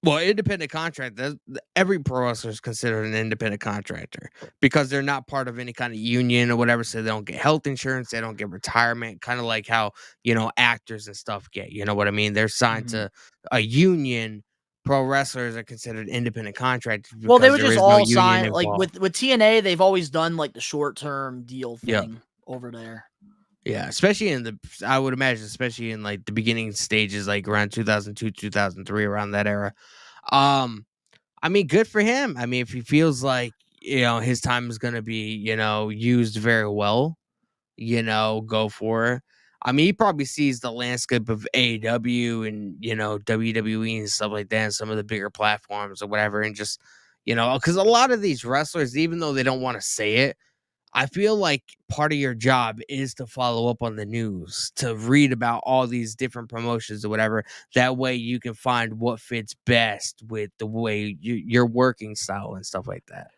Well, independent contractor, every pro wrestler is considered an independent contractor because they're not part of any kind of union or whatever. So they don't get health insurance, they don't get retirement, kind of like how, actors and stuff get, you know what I mean? They're signed to a union. Pro wrestlers are considered independent contractors Well, they because would there just is no all union sign like involved. with TNA, they've always done like the short-term deal Yeah. thing over there. Yeah, I would imagine, especially in like the beginning stages, like around 2002, 2003, around that era. Um, I mean, good for him. I mean, if he feels like, his time is going to be, used very well, go for it. I mean, he probably sees the landscape of AEW and, WWE and stuff like that, and some of the bigger platforms or whatever. And just, because a lot of these wrestlers, even though they don't want to say it, I feel like part of your job is to follow up on the news, to read about all these different promotions or whatever. That way you can find what fits best with the way your working style and stuff like that.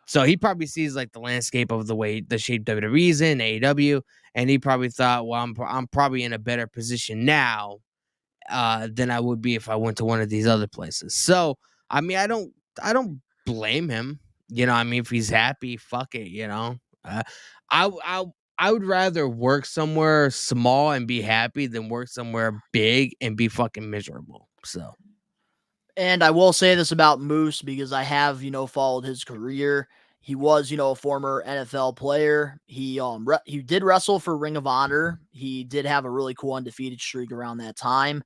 So he probably sees like the landscape of the shape WWE's in AEW, and he probably thought, well, I'm probably in a better position now than I would be if I went to one of these other places. So I mean, I don't blame him. I mean, if he's happy, fuck it. Uh, I would rather work somewhere small and be happy than work somewhere big and be fucking miserable. So And I will say this about Moose because I have, followed his career. He was, a former NFL player. He did wrestle for Ring of Honor. He did have a really cool undefeated streak around that time.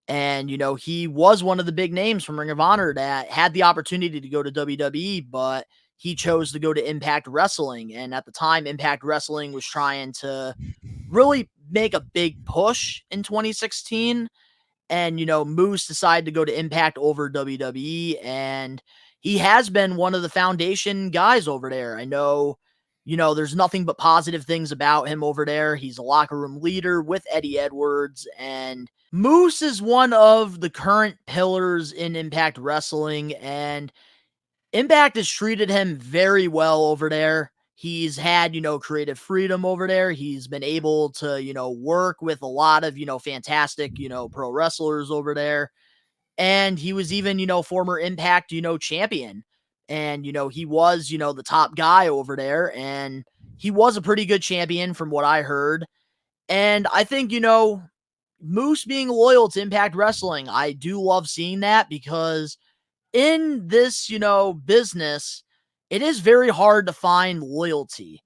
And, he was one of the big names from Ring of Honor that had the opportunity to go to WWE, but he chose to go to Impact Wrestling. And at the time, Impact Wrestling was trying to really make a big push in 2016. And, Moose decided to go to Impact over WWE. And he has been one of the foundation guys over there. I know, there's nothing but positive things about him over there. He's a locker room leader with Eddie Edwards. And Moose is one of the current pillars in Impact Wrestling. And Impact has treated him very well over there. He's had, creative freedom over there. He's been able to, work with a lot of, fantastic, pro wrestlers over there. And he was even, former Impact, champion. And, he was, the top guy over there. And he was a pretty good champion from what I heard. And I think, Moose being loyal to Impact Wrestling, I do love seeing that because in this, business, it is very hard to find loyalty.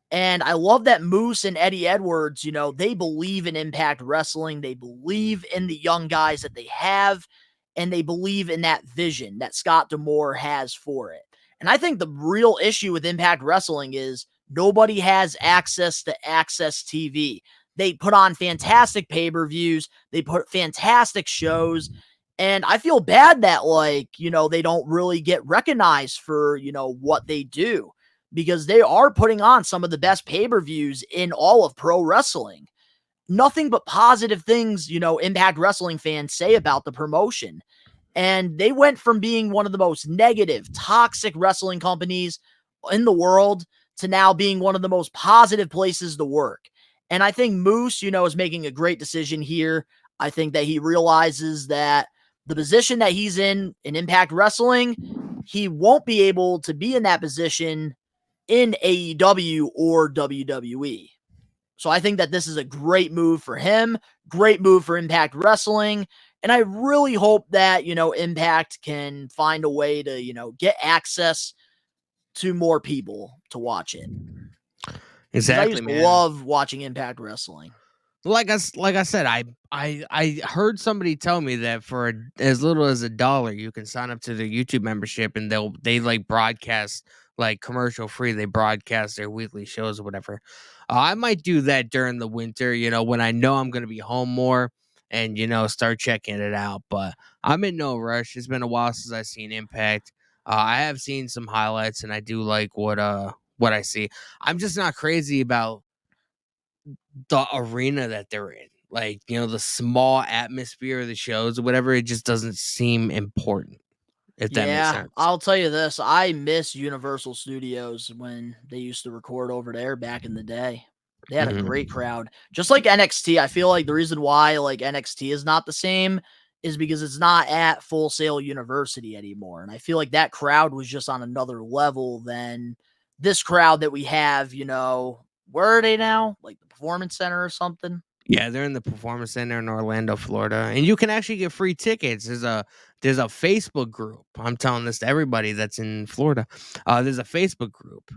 And I love that Moose and Eddie Edwards, they believe in Impact Wrestling. They believe in the young guys that they have, and they believe in that vision that Scott D'Amore has for it. And I think the real issue with Impact Wrestling is nobody has access to Access TV. They put on fantastic pay-per-views. They put fantastic shows. And I feel bad that, they don't really get recognized for, what they do, because they are putting on some of the best pay-per-views in all of pro wrestling. Nothing but positive things, Impact Wrestling fans say about the promotion. And they went from being one of the most negative, toxic wrestling companies in the world to now being one of the most positive places to work. And I think Moose, is making a great decision here. I think that he realizes that the position that he's in Impact Wrestling, he won't be able to be in that position in AEW or WWE. So I think that this is a great move for him, great move for Impact Wrestling. And I really hope that, Impact can find a way to, get access to more people to watch it. Exactly, I used man. to love watching Impact Wrestling. Like I said, I heard somebody tell me that for as little as $1, you can sign up to their YouTube membership, and they broadcast commercial free. They broadcast their weekly shows or whatever. I might do that during the winter, when I know I'm going to be home more, and start checking it out. But I'm in no rush. It's been a while since I've seen Impact. I have seen some highlights, and I do like what I see. I'm just not crazy about the arena that they're in. The small atmosphere of the shows or whatever, it just doesn't seem important, if that makes sense. I'll tell you this. I miss Universal Studios when they used to record over there back in the day. They had a great crowd. Just like NXT, I feel like the reason why NXT is not the same is because it's not at Full Sail University anymore. And I feel like that crowd was just on another level than this crowd that we have, where are they now? Like the Performance Center or something? Yeah, they're in the Performance Center in Orlando, Florida. And you can actually get free tickets. There's a Facebook group. I'm telling this to everybody that's in Florida. There's a Facebook group.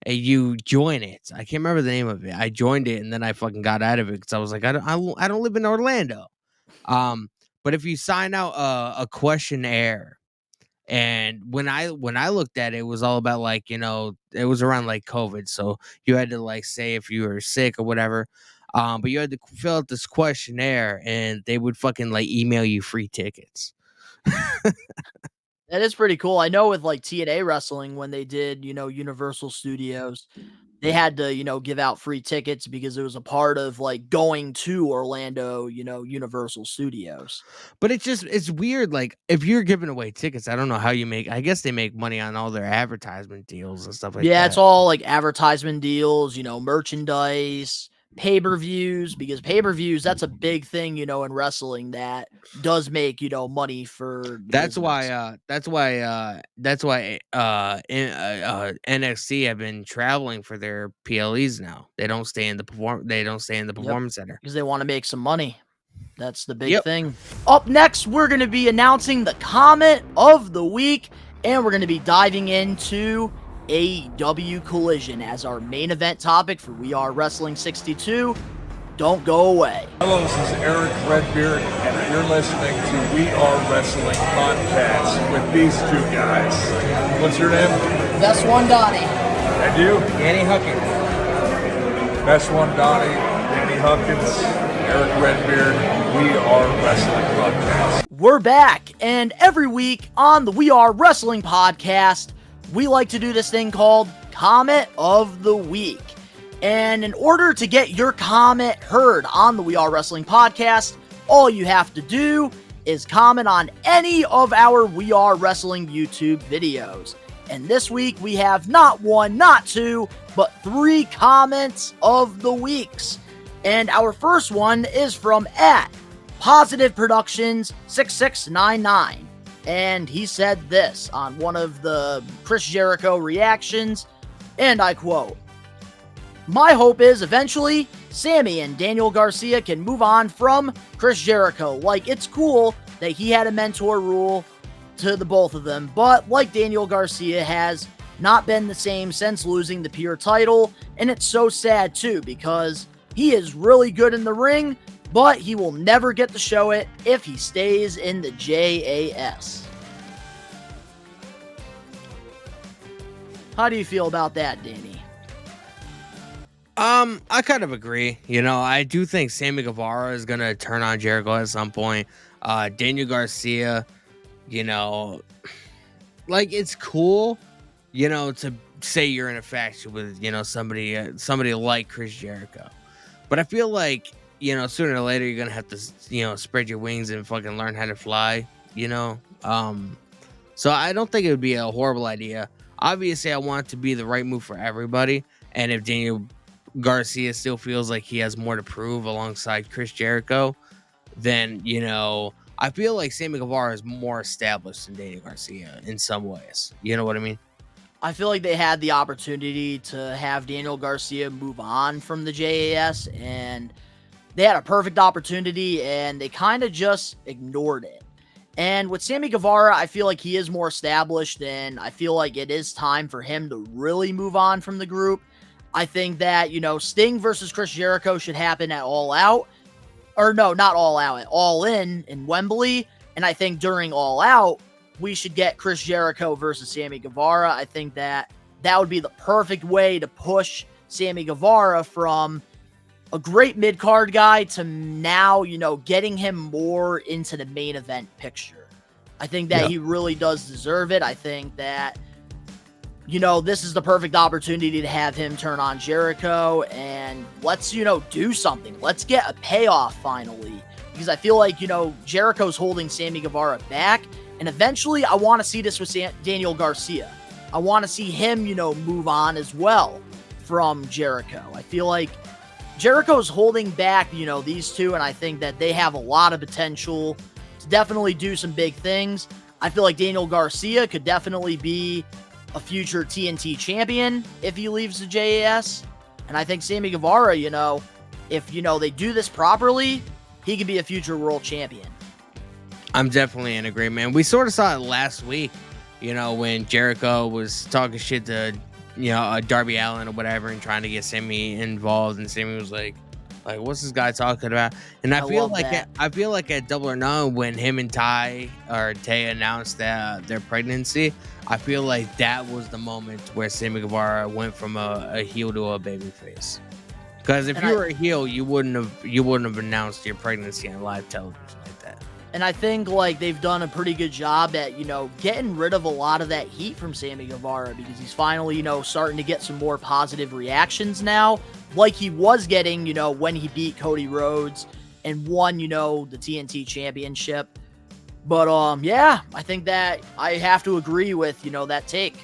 And you join it. I can't remember the name of it. I joined it, and then I fucking got out of it because I was like, I don't live in Orlando. But if you sign out a questionnaire, and when I looked at it, it was all about it was around COVID, so you had to say if you were sick or whatever. But you had to fill out this questionnaire, and they would fucking email you free tickets. That is pretty cool. I know with TNA Wrestling, when they did, Universal Studios, they had to, give out free tickets because it was a part of going to Orlando, Universal Studios. But it's weird. If you're giving away tickets, I don't know how you I guess they make money on all their advertisement deals and stuff like that. Yeah, it's all advertisement deals, merchandise, pay-per-views, because pay-per-views, that's a big thing, in wrestling that does make, money for that's business. why NXT have been traveling for their PLEs now. They don't stay in the Performance Center because they want to make some money. That's the big thing. Up next, we're going to be announcing the comment of the week, and we're going to be diving into AEW Collision as our main event topic for We Are Wrestling 62. Don't go away. Hello, this is Eric Redbeard, and you're listening to We Are Wrestling Podcast with these two guys. What's your name? Best one, Donnie. And you? Danny Huckins. Best one, Donnie. Danny Huckins. Eric Redbeard. We Are Wrestling Podcast. We're back, and every week on the We Are Wrestling Podcast, we like to do this thing called Comment of the Week. And in order to get your comment heard on the We Are Wrestling Podcast, all you have to do is comment on any of our We Are Wrestling YouTube videos. And this week we have not one, not two, but 3 comments of the weeks. And our first one is from @Positive Productions 6699. And he said this on one of the Chris Jericho reactions, and I quote, "My hope is eventually Sammy and Daniel Garcia can move on from Chris Jericho. It's cool that he had a mentor rule to the both of them, but Daniel Garcia has not been the same since losing the Pure title, and it's so sad too because he is really good in the ring, but he will never get to show it if he stays in the JAS." How do you feel about that, Danny? I kind of agree. I do think Sammy Guevara is gonna turn on Jericho at some point. Daniel Garcia, it's cool, to say you're in a faction with, somebody like Chris Jericho. But I feel like, sooner or later you're gonna have to, spread your wings and fucking learn how to fly, So I don't think it would be a horrible idea. Obviously, I want it to be the right move for everybody. And if Daniel Garcia still feels like he has more to prove alongside Chris Jericho, then, I feel like Sammy Guevara is more established than Daniel Garcia in some ways. You know what I mean? I feel like they had the opportunity to have Daniel Garcia move on from the JAS, and they had a perfect opportunity, and they kind of just ignored it. And with Sammy Guevara, I feel like he is more established, and I feel like it is time for him to really move on from the group. I think that, Sting versus Chris Jericho should happen at All Out. Or no, not All Out, at All In Wembley. And I think during All Out, we should get Chris Jericho versus Sammy Guevara. I think that would be the perfect way to push Sammy Guevara from a great mid-card guy to now, getting him more into the main event picture. I think that he really does deserve it. I think that, this is the perfect opportunity to have him turn on Jericho, and let's, do something. Let's get a payoff finally, because I feel like, Jericho's holding Sammy Guevara back, and eventually I want to see this with Daniel Garcia. I want to see him, move on as well from Jericho. I feel like Jericho's holding back, these two, and I think that they have a lot of potential to definitely do some big things. I feel like Daniel Garcia could definitely be a future TNT champion if he leaves the JAS. And I think Sammy Guevara, if, they do this properly, he could be a future world champion. I'm definitely in agreement, man. We sort of saw it last week, when Jericho was talking shit to, Darby Allin or whatever and trying to get Sammy involved, and Sammy was like, what's this guy talking about? And I feel like at Double or None, when him and Tay announced that their pregnancy, I feel like that was the moment where Sammy Guevara went from a heel to a babyface. Because if you were a heel, you wouldn't have announced your pregnancy on live television like that. And I think they've done a pretty good job at, getting rid of a lot of that heat from Sammy Guevara, because he's finally, starting to get some more positive reactions now, like he was getting, when he beat Cody Rhodes and won, the TNT championship. But, I think that I have to agree with, that take.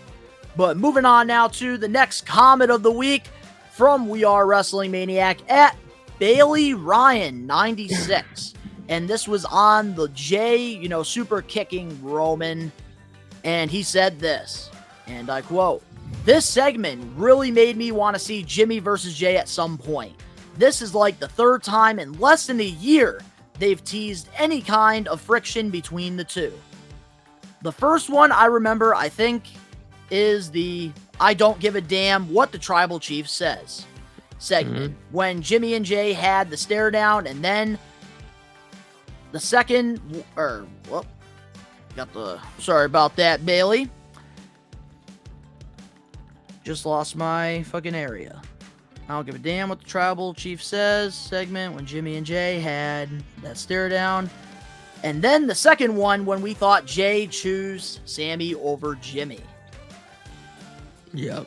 But moving on now to the next comment of the week from We Are Wrestling Maniac at Bailey Ryan 96. And this was on the Jay, super kicking Roman. And he said this, and I quote, "This segment really made me want to see Jimmy versus Jay at some point. This is like the third time in less than a year they've teased any kind of friction between the two. The first one I remember, I think, is the I don't give a damn what the tribal chief says segment, when Jimmy and Jay had the stare down, and then the second, sorry about that, Bailey. Just lost my fucking area. I don't give a damn what the tribal chief says segment, when Jimmy and Jay had that stare down. And then the second one, when we thought Jay choose Sammy over Jimmy." Yep.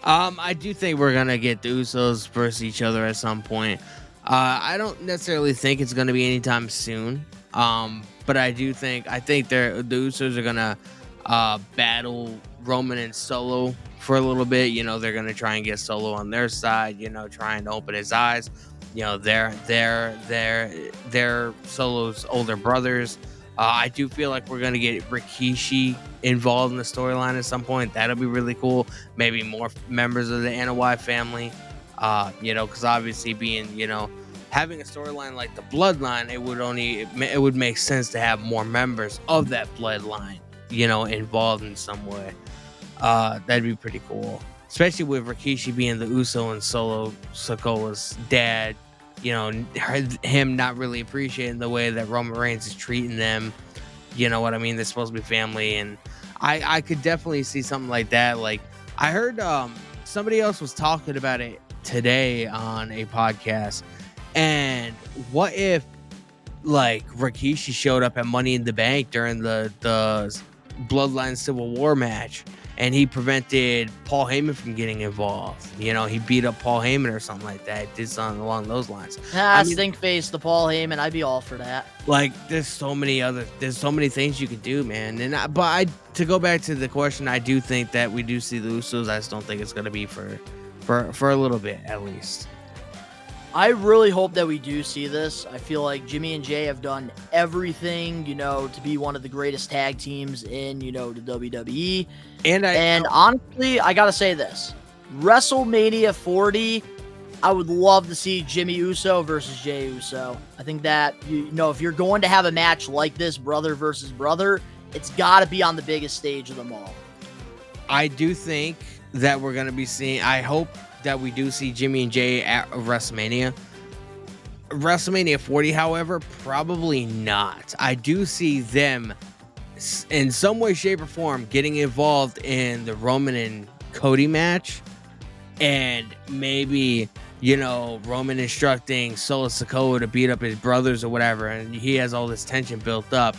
I do think we're going to get the Usos versus each other at some point. I don't necessarily think it's going to be anytime soon. But I think the Usos are going to battle Roman and Solo for a little bit. They're going to try and get Solo on their side, trying to open his eyes. They're Solo's older brothers. I do feel like we're going to get Rikishi involved in the storyline at some point. That'll be really cool. Maybe more members of the Anoa'i family. Because obviously being, having a storyline like the Bloodline, it would make sense to have more members of that Bloodline, involved in some way. That'd be pretty cool. Especially with Rikishi being the Uso and Solo Sikoa's dad. Him not really appreciating the way that Roman Reigns is treating them. You know what I mean? They're supposed to be family, and I could definitely see something like that. Like I heard somebody else was talking about it today on a podcast. And what if like Rikishi showed up at Money in the Bank during the Bloodline Civil War match and he prevented Paul Heyman from getting involved? You know, he beat up Paul Heyman or something like that. Did something along those lines. Stink face the Paul Heyman. I'd be all for that. Like, there's so many things you could do, man. And to go back to the question, I do think that we do see the Usos. I just don't think it's going to be for a little bit, at least. I really hope that we do see this. I feel like Jimmy and Jay have done everything, you know, to be one of the greatest tag teams in, you know, the WWE. And honestly, I gotta say this. WrestleMania 40, I would love to see Jimmy Uso versus Jay Uso. I think that, you know, if you're going to have a match like this, brother versus brother, it's got to be on the biggest stage of them all. I do think that we're going to be seeing, I hope that we do see Jimmy and Jay at WrestleMania. WrestleMania 40, however, probably not. I do see them in some way, shape, or form getting involved in the Roman and Cody match. And maybe, you know, Roman instructing Solo Sikoa to beat up his brothers or whatever. And he has all this tension built up.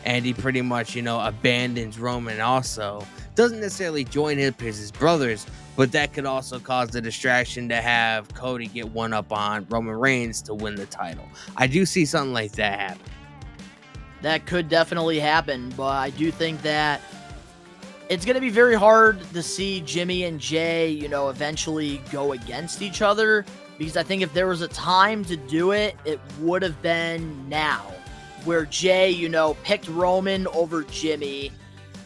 And he pretty much, you know, abandons Roman also. Doesn't necessarily join his brothers, but that could also cause the distraction to have Cody get one up on Roman Reigns to win the title. I do see something like that happen. That could definitely happen, but I do think that it's going to be very hard to see Jimmy and Jay, you know, eventually go against each other, because I think if there was a time to do it, it would have been now, where Jay, you know, picked Roman over Jimmy.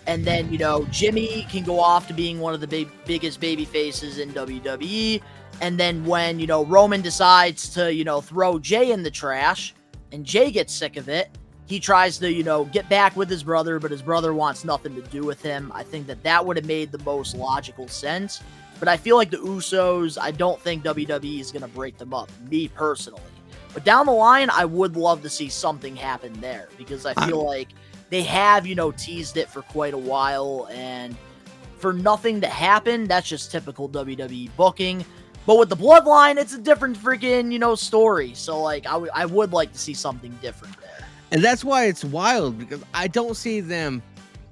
And then, you know, Jimmy can go off to being one of the biggest baby faces in WWE. And then when, you know, Roman decides to, you know, throw Jay in the trash and Jay gets sick of it, he tries to, you know, get back with his brother, but his brother wants nothing to do with him. I think that would have made the most logical sense. But I feel like the Usos, I don't think WWE is going to break them up, me personally. But down the line, I would love to see something happen there, because I feel like they have, you know, teased it for quite a while, and for nothing to happen, that's just typical WWE booking. But with the Bloodline, it's a different freaking, you know, story. So, like, I would like to see something different there. And that's why it's wild, because I don't see them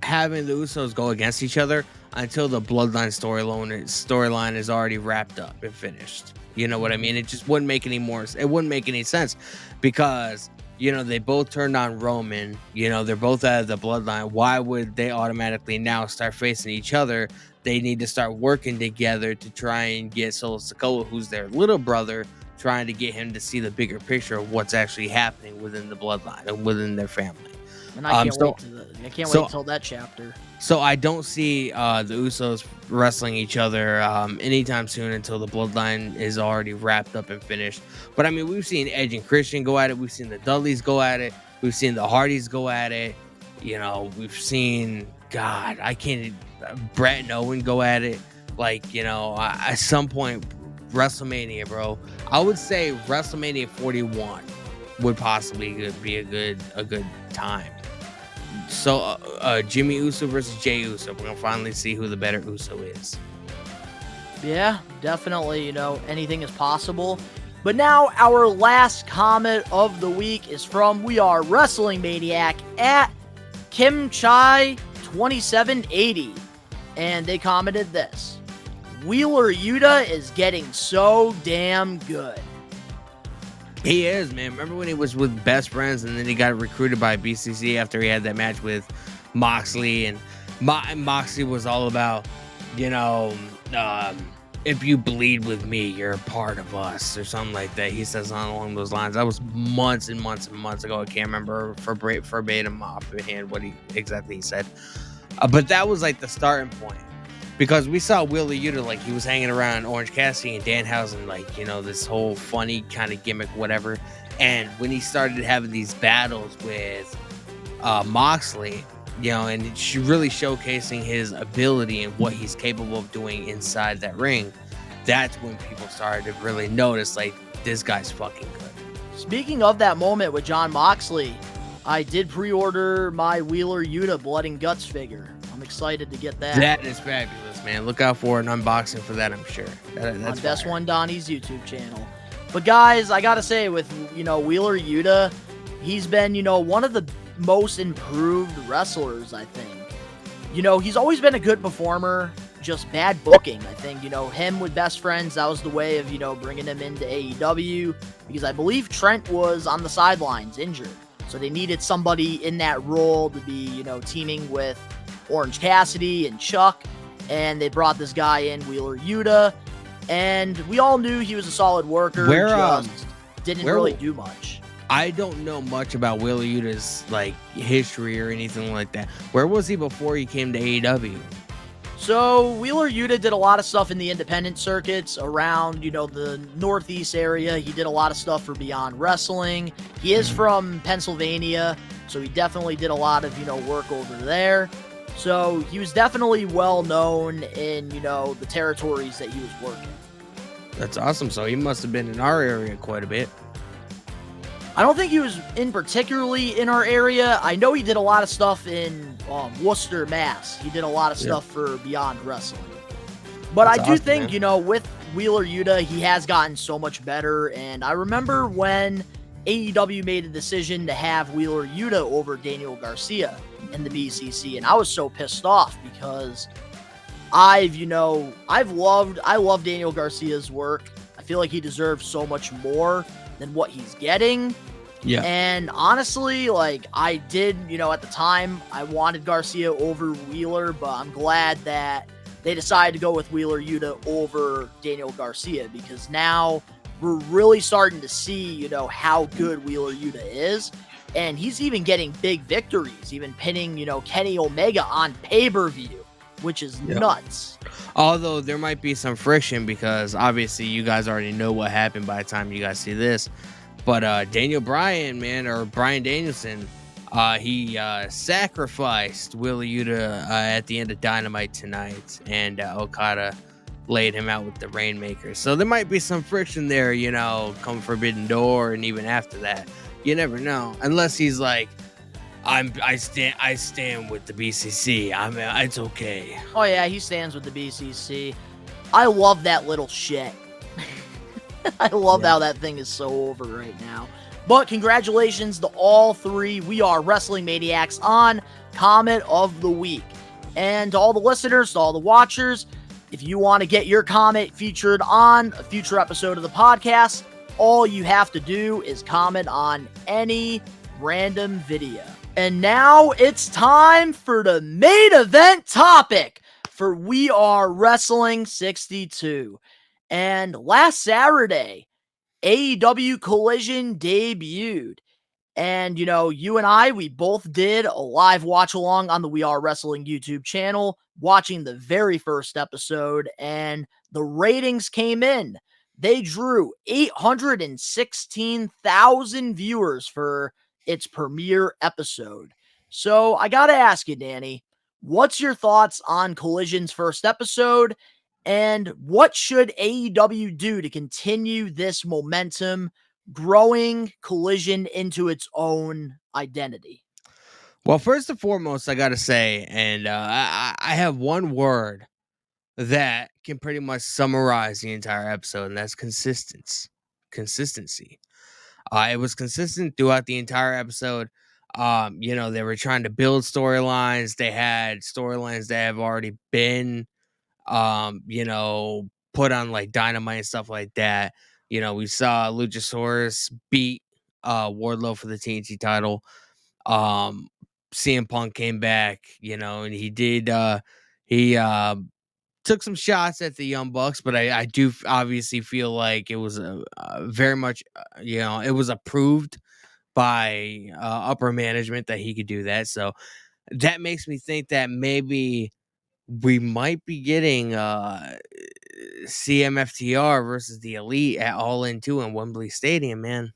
having the Usos go against each other until the Bloodline storyline is already wrapped up and finished. You know what I mean? It just wouldn't make it wouldn't make any sense, because, you know, they both turned on Roman. You know, they're both out of the Bloodline. Why would they automatically now start facing each other? They need to start working together to try and get Solo Sikoa, who's their little brother, trying to get him to see the bigger picture of what's actually happening within the Bloodline and within their family. And I can't wait till that chapter. So I don't see the Usos wrestling each other anytime soon until the Bloodline is already wrapped up and finished. But I mean, we've seen Edge and Christian go at it. We've seen the Dudleys go at it. We've seen the Hardys go at it. You know, we've seen, Brett and Owen go at it. Like, you know, at some point, WrestleMania, bro. I would say WrestleMania 41 would possibly be a good time. So, Jimmy Uso versus Jay Uso. We're going to finally see who the better Uso is. Yeah, definitely. You know, anything is possible. But now, our last comment of the week is from We Are Wrestling Maniac at Kim Chai 2780. And they commented this: Wheeler Yuta is getting so damn good. He is, man. Remember when he was with Best Friends and then he got recruited by BCC after he had that match with Moxley, and Moxley was all about, you know, if you bleed with me, you're a part of us, or something like that. He says something along those lines. That was months and months and months ago. I can't remember verbatim offhand what he said. But that was like the starting point. Because we saw Wheeler Yuta, like, he was hanging around Orange Cassidy and Danhausen, like, you know, this whole funny kind of gimmick, whatever. And when he started having these battles with Moxley, you know, and really showcasing his ability and what he's capable of doing inside that ring, that's when people started to really notice, like, this guy's fucking good. Speaking of that moment with Jon Moxley, I did pre-order my Wheeler Yuta Blood and Guts figure. I'm excited to get that. That is fabulous, man. Look out for an unboxing for that, I'm sure. That's on Best fire. One Donnie's YouTube channel. But guys, I gotta say, with Wheeler Yuta, he's been one of the most improved wrestlers, I think. He's always been a good performer, just bad booking. I think him with Best Friends, that was the way of bringing him into AEW, because I believe Trent was on the sidelines injured, so they needed somebody in that role to be teaming with Orange Cassidy and Chuck, and they brought this guy in, Wheeler Yuta. And we all knew he was a solid worker. Didn't really do much. I don't know much about Wheeler Yuta's history or anything like that. Where was he before he came to AEW? So Wheeler Yuta did a lot of stuff in the independent circuits around the Northeast area. He did a lot of stuff for Beyond Wrestling. He is from Pennsylvania, so he definitely did a lot of work over there. So he was definitely well known in, the territories that he was working. That's awesome. So he must have been in our area quite a bit. I don't think he was particularly in our area. I know he did a lot of stuff in Worcester, Mass. He did a lot of stuff for Beyond Wrestling. But That's I do awesome, think, man. With Wheeler Yuta, he has gotten so much better. And I remember when AEW made a decision to have Wheeler Yuta over Daniel Garcia in the BCC, and I was so pissed off because I love Daniel Garcia's work. I feel like he deserves so much more than what he's getting. Yeah. And honestly, I did, at the time, I wanted Garcia over Wheeler, but I'm glad that they decided to go with Wheeler Yuta over Daniel Garcia, because now we're really starting to see, how good Wheeler Yuta is. And he's even getting big victories, even pinning, Kenny Omega on pay-per-view, which is nuts. Although there might be some friction, because obviously you guys already know what happened by the time you guys see this. But Daniel Bryan, man, or Bryan Danielson, he sacrificed Wheeler Yuta at the end of Dynamite tonight, and Okada laid him out with the Rainmaker. So there might be some friction there, come Forbidden Door, and even after that. You never know, unless he's like, I stand with the BCC. It's okay. Oh yeah, he stands with the BCC. I love that little shit. I love how that thing is so over right now. But congratulations to all three We Are Wrestling Maniacs on Comment of the Week. And to all the listeners, to all the watchers, if you want to get your comment featured on a future episode of the podcast, all you have to do is comment on any random video. And now it's time for the main event topic for We Are Wrestling 62. And last Saturday, AEW Collision debuted. And, you and I, we both did a live watch along on the We Are Wrestling YouTube channel, watching the very first episode, and the ratings came in. They drew 816,000 viewers for its premiere episode. So I got to ask you, Danny, what's your thoughts on Collision's first episode, and what should AEW do to continue this momentum, growing Collision into its own identity? Well, first and foremost, I got to say, and I have one word that can pretty much summarize the entire episode, and that's consistency. It was consistent throughout the entire episode. They were trying to build storylines. They had storylines that have already been, put on like Dynamite and stuff like that. We saw Luchasaurus beat Wardlow for the TNT title. CM Punk came back, and he did. He took some shots at the Young Bucks, but I do obviously feel like it was very much, it was approved by upper management that he could do that. So that makes me think that maybe we might be getting CMFTR versus the Elite at All In 2 in Wembley Stadium, man.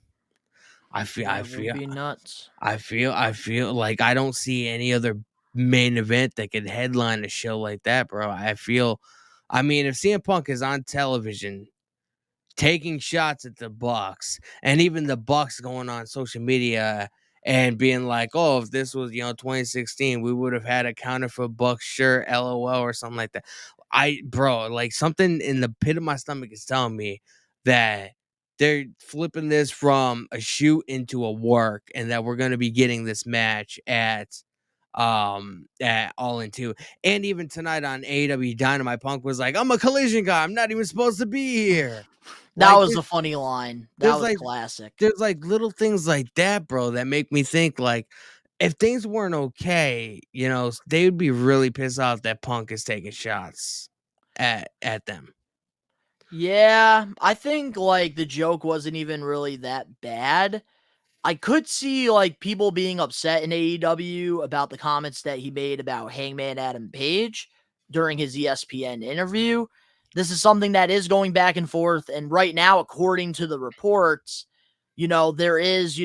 I That would be nuts. I feel like I don't see any other main event that could headline a show like that, bro. If CM Punk is on television taking shots at the Bucks, and even the Bucks going on social media and being like, "Oh, if this was 2016, we would have had a counterfeit Bucks shirt, LOL," or something like that. bro, like something in the pit of my stomach is telling me that they're flipping this from a shoot into a work, and that we're gonna be getting this match at All In 2. And even tonight on AEW Dynamite, Punk was like, I'm a Collision guy. I'm not even supposed to be here. That Like was a funny line. That there's was like classic. there's like little things like that, bro, that make me think like if things weren't okay, they would be really pissed off that Punk is taking shots at them. Yeah, I think like the joke wasn't even really that bad. I could see like people being upset in AEW about the comments that he made about Hangman Adam Page during his ESPN interview. This is something that is going back and forth. And right now, according to the reports, there is,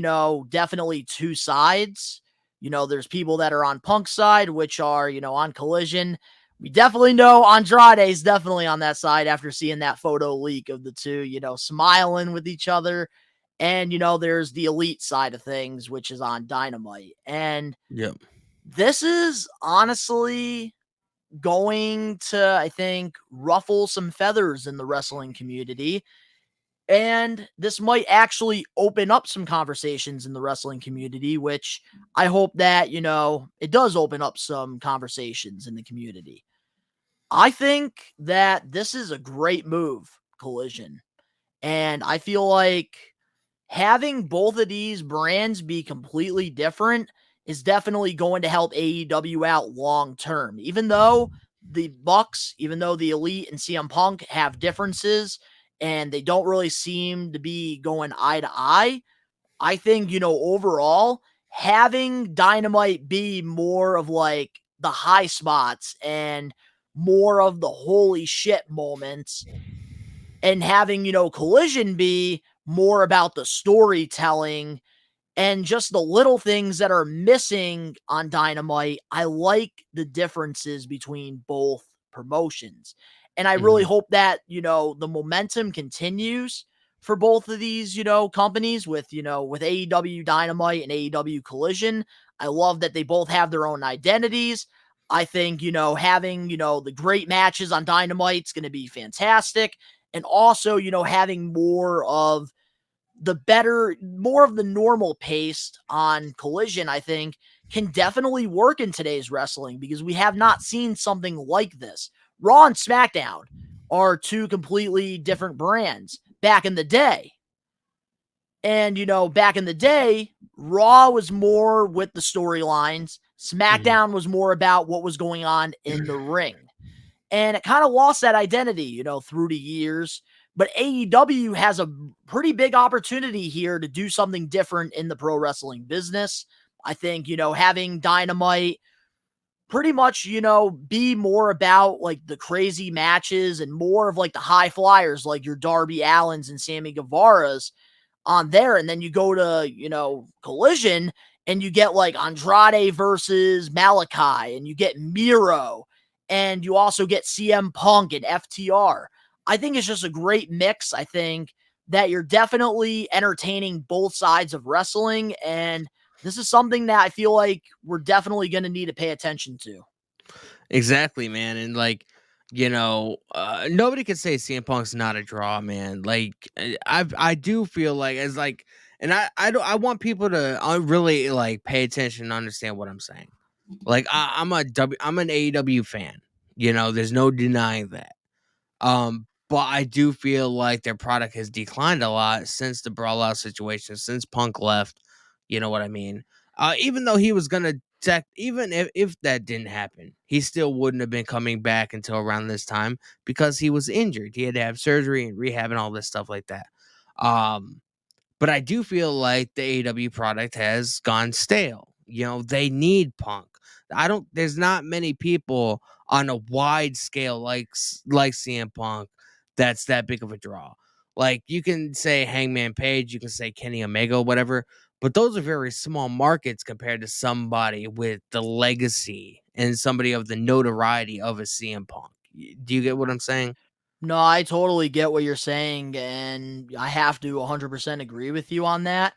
definitely two sides. There's people that are on Punk's side, which are, on Collision. We definitely know Andrade's definitely on that side after seeing that photo leak of the two, smiling with each other. And, there's the elite side of things, which is on Dynamite. And Yep. this is honestly going to, I think, ruffle some feathers in the wrestling community. And this might actually open up some conversations in the wrestling community, which I hope that, it does open up some conversations in the community. I think that this is a great move, Collision. And I feel like having both of these brands be completely different is definitely going to help AEW out long term. Even though the Bucks, even though the Elite and CM Punk have differences and they don't really seem to be going eye to eye, I think, overall, having Dynamite be more of like the high spots and more of the holy shit moments, and having, Collision be more about the storytelling and just the little things that are missing on Dynamite. I like the differences between both promotions. And I really hope that, the momentum continues for both of these, companies with AEW Dynamite and AEW Collision. I love that they both have their own identities. I think, having, the great matches on Dynamite is going to be fantastic. And also, having more of the normal pace on Collision, I think, can definitely work in today's wrestling because we have not seen something like this. Raw and SmackDown are two completely different brands back in the day. And, back in the day, Raw was more with the storylines. SmackDown was more about what was going on in the ring. And it kind of lost that identity, through the years. But AEW has a pretty big opportunity here to do something different in the pro wrestling business. I think, having Dynamite pretty much, be more about like the crazy matches and more of like the high flyers, like your Darby Allins and Sammy Guevara's on there. And then you go to, Collision and you get like Andrade versus Malachi and you get Miro and you also get CM Punk and FTR. I think it's just a great mix. I think that you're definitely entertaining both sides of wrestling. And this is something that I feel like we're definitely going to need to pay attention to. Exactly, man. And like, nobody can say CM Punk's not a draw, man. Like, I do feel like as like, and I want people to really like pay attention and understand what I'm saying. Like, I'm an AEW fan. There's no denying that. But I do feel like their product has declined a lot since the Brawl Out situation, since Punk left. You know what I mean? Even though he was gonna even if that didn't happen, he still wouldn't have been coming back until around this time because he was injured. He had to have surgery and rehab and all this stuff like that. But I do feel like the AEW product has gone stale. They need Punk. There's not many people on a wide scale like CM Punk that's that big of a draw. Like you can say Hangman Page, you can say Kenny Omega, whatever, but those are very small markets compared to somebody with the legacy and somebody of the notoriety of a CM Punk. Do you get what I'm saying? No, I totally get what you're saying, and I have to 100% agree with you on that.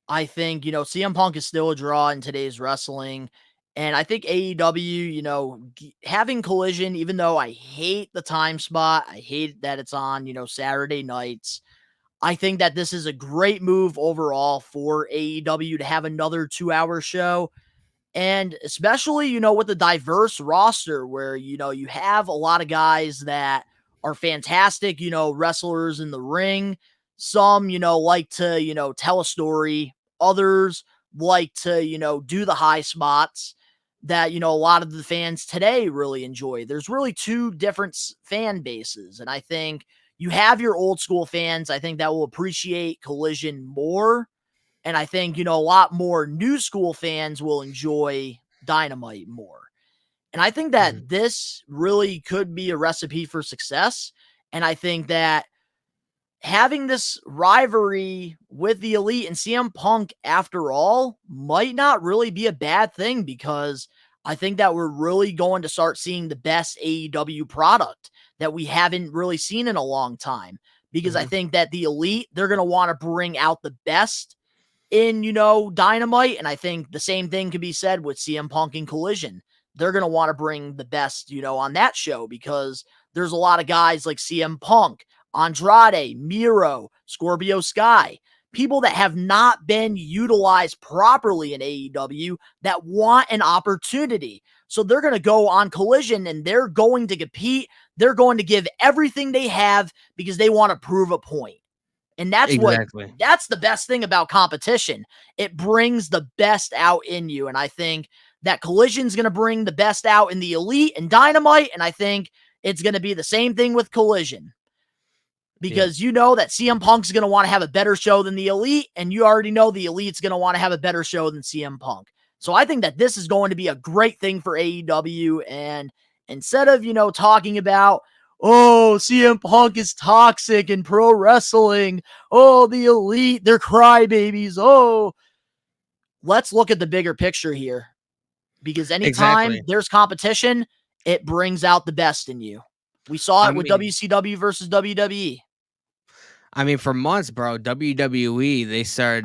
I think, CM Punk is still a draw in today's wrestling, And I think AEW, having Collision, even though I hate the time spot, I hate that it's on, Saturday nights. I think that this is a great move overall for AEW to have another 2-hour show. And especially, with the diverse roster where, you have a lot of guys that are fantastic, wrestlers in the ring. Some, like to, tell a story. Others like to, do the high spots that, a lot of the fans today really enjoy. There's really two different fan bases. And I think you have your old school fans, I think that will appreciate Collision more. And I think, a lot more new school fans will enjoy Dynamite more. And I think that this really could be a recipe for success. And I think that having this rivalry with the Elite and CM Punk, after all, might not really be a bad thing, because I think that we're really going to start seeing the best AEW product that we haven't really seen in a long time. Because I think that the Elite, they're going to want to bring out the best in, Dynamite. And I think the same thing could be said with CM Punk and Collision. They're going to want to bring the best, on that show, because there's a lot of guys like CM Punk, Andrade, Miro, Scorpio Sky, people that have not been utilized properly in AEW that want an opportunity. So they're going to go on Collision and they're going to compete. They're going to give everything they have because they want to prove a point. And that's that's the best thing about competition. It brings the best out in you. And I think that Collision's going to bring the best out in the Elite and Dynamite. And I think it's going to be the same thing with Collision. Because you know that CM Punk's going to want to have a better show than the Elite, and you already know the Elite's going to want to have a better show than CM Punk. So I think that this is going to be a great thing for AEW, and instead of, talking about, oh, CM Punk is toxic in pro wrestling, oh, the Elite, they're crybabies, oh, let's look at the bigger picture here. Because anytime there's competition, it brings out the best in you. We saw it with WCW versus WWE. I mean, for months, bro, WWE they started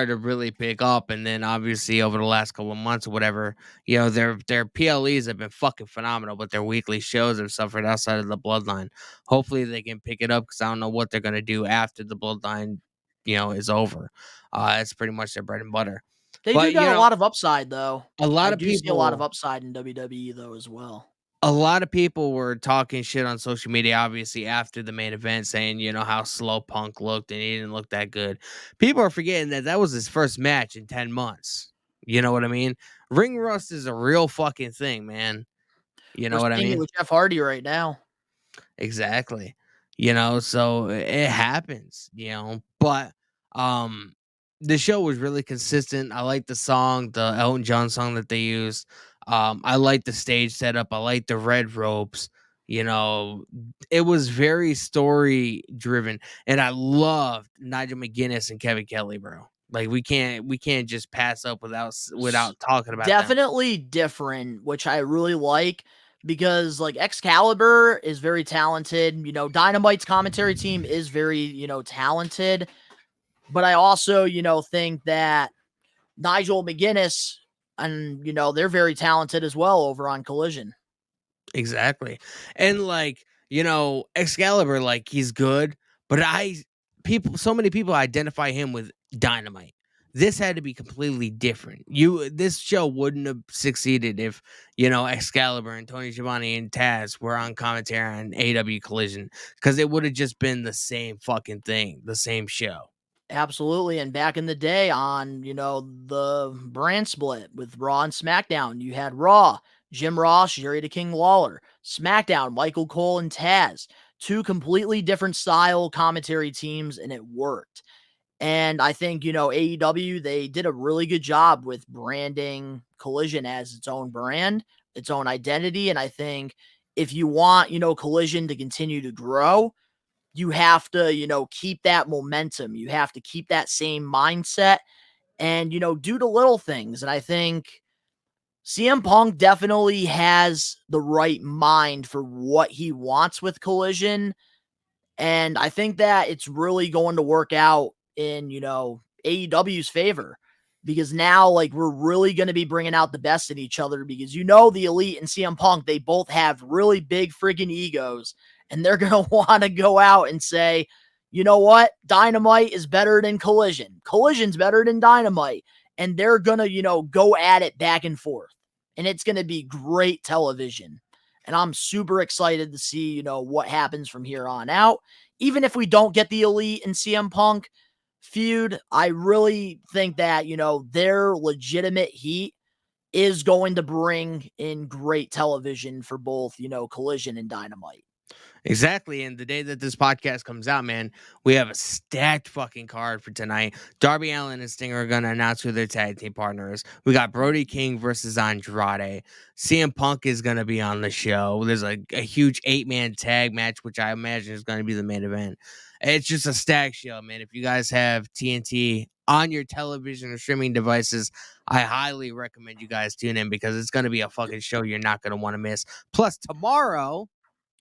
to really pick up, and then obviously over the last couple of months or whatever, their PLEs have been fucking phenomenal, but their weekly shows have suffered outside of the Bloodline. Hopefully they can pick it up, because I don't know what they're gonna do after the Bloodline, is over. It's pretty much their bread and butter. They do got a lot of upside, though. A lot of people see a lot of people upside in WWE, though, as well. A lot of people were talking shit on social media, obviously, after the main event, saying, how slow Punk looked and he didn't look that good. People are forgetting that was his first match in 10 months. You know what I mean? Ring rust is a real fucking thing, man. You know what I mean? With Jeff Hardy right now. Exactly. So it happens, but the show was really consistent. I like the song, the Elton John song that they used. I like the stage setup. I like the red ropes. It was very story driven, and I loved Nigel McGuinness and Kevin Kelly, bro. Like we can't just pass up without talking about definitely them. Different, which I really like, because like Excalibur is very talented. Dynamite's commentary team is very talented, but I also think that Nigel McGuinness and they're very talented as well over on Collision. Exactly. And Excalibur, he's good, but so many people identify him with Dynamite. This had to be completely different. This show wouldn't have succeeded if, Excalibur and Tony Schiavone and Taz were on commentary on AEW Collision, because it would have just been the same fucking thing, the same show. Absolutely. And back in the day on, the brand split with Raw and SmackDown, you had Raw, Jim Ross, Jerry the King Lawler. SmackDown, Michael Cole and Taz. Two completely different style commentary teams, and it worked. And I think, AEW, they did a really good job with branding Collision as its own brand, its own identity. And I think if you want, Collision to continue to grow, you have to, keep that momentum. You have to keep that same mindset and, do the little things. And I think CM Punk definitely has the right mind for what he wants with Collision. And I think that it's really going to work out in, AEW's favor. because now, like, we're really going to be bringing out the best in each other, because the Elite and CM Punk, they both have really big freaking egos, and they're going to want to go out and say, you know what? Dynamite is better than Collision. Collision's better than Dynamite. And they're going to, go at it back and forth. And it's going to be great television. And I'm super excited to see, what happens from here on out. Even if we don't get the Elite and CM Punk feud, I really think that, their legitimate heat is going to bring in great television for both, Collision and Dynamite. Exactly. And the day that this podcast comes out, man, we have a stacked fucking card for tonight. Darby Allin and Stinger are going to announce who their tag team partners. We got Brody King versus Andrade. CM Punk is going to be on the show. There's a huge 8-man tag match, which I imagine is going to be the main event. It's just a stacked show, man. If you guys have TNT on your television or streaming devices, I highly recommend you guys tune in, because it's going to be a fucking show you're not going to want to miss. Plus, tomorrow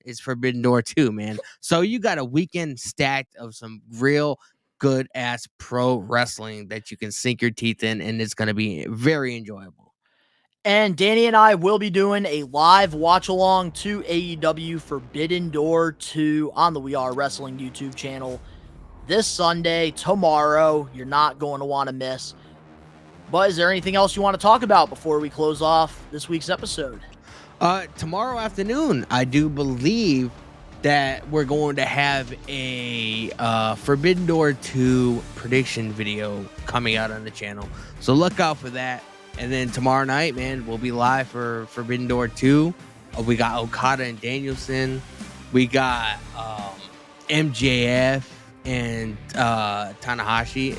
is Forbidden Door 2, man. So you got a weekend stacked of some real good ass pro wrestling that you can sink your teeth in, and it's going to be very enjoyable. And Danny and I will be doing a live watch along to AEW Forbidden Door 2 on the We Are Wrestling YouTube channel this Sunday, tomorrow. You're not going to want to miss. But is there anything else you want to talk about before we close off this week's episode? Tomorrow afternoon, I do believe that we're going to have a Forbidden Door 2 prediction video coming out on the channel. So look out for that. And then tomorrow night, man, we'll be live for Forbidden Door 2. We got Okada and Danielson. We got MJF and Tanahashi.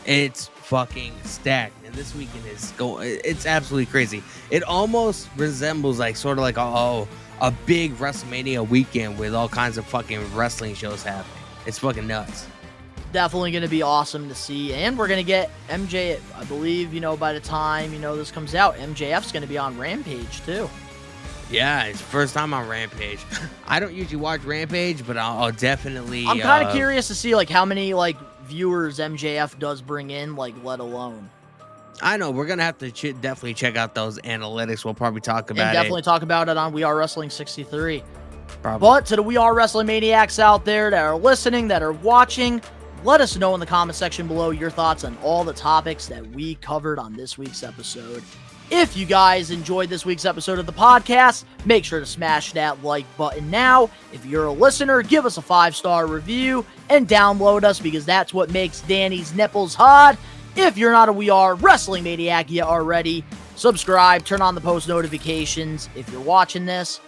It's fucking stacked. And this weekend it's absolutely crazy. It almost resembles sort of like a big WrestleMania weekend with all kinds of fucking wrestling shows happening. It's fucking nuts. Definitely going to be awesome to see. And we're going to get MJ, I believe, by the time, this comes out, MJF's going to be on Rampage too. Yeah, it's first time on Rampage. I don't usually watch Rampage, but I'll definitely... I'm kind of curious to see, how many, viewers MJF does bring in, let alone. I know, we're going to have to definitely check out those analytics. We'll probably talk about definitely talk about it on We Are Wrestling 63. Probably. But to the We Are Wrestling Maniacs out there that are listening, that are watching, let us know in the comment section below your thoughts on all the topics that we covered on this week's episode. If you guys enjoyed this week's episode of the podcast, make sure to smash that like button now. If you're a listener, give us a 5-star review and download us, because that's what makes Danny's nipples hot. If you're not a We Are Wrestling Maniac yet already, subscribe, turn on the post notifications if you're watching this.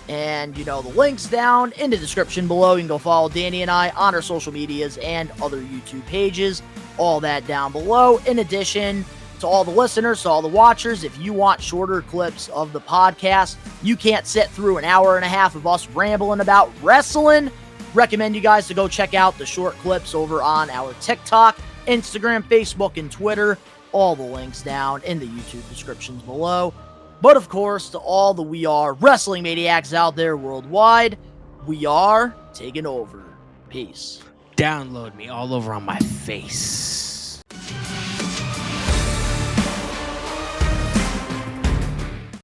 And, the links down in the description below. You can go follow Danny and I on our social medias and other YouTube pages. All that down below. In addition to all the listeners, to all the watchers, if you want shorter clips of the podcast, you can't sit through an hour and a half of us rambling about wrestling, recommend you guys to go check out the short clips over on our TikTok, Instagram, Facebook, and Twitter. All the links down in the YouTube descriptions below. But of course, to all the We Are Wrestling Maniacs out there worldwide, we are taking over. Peace. Download me all over on my face.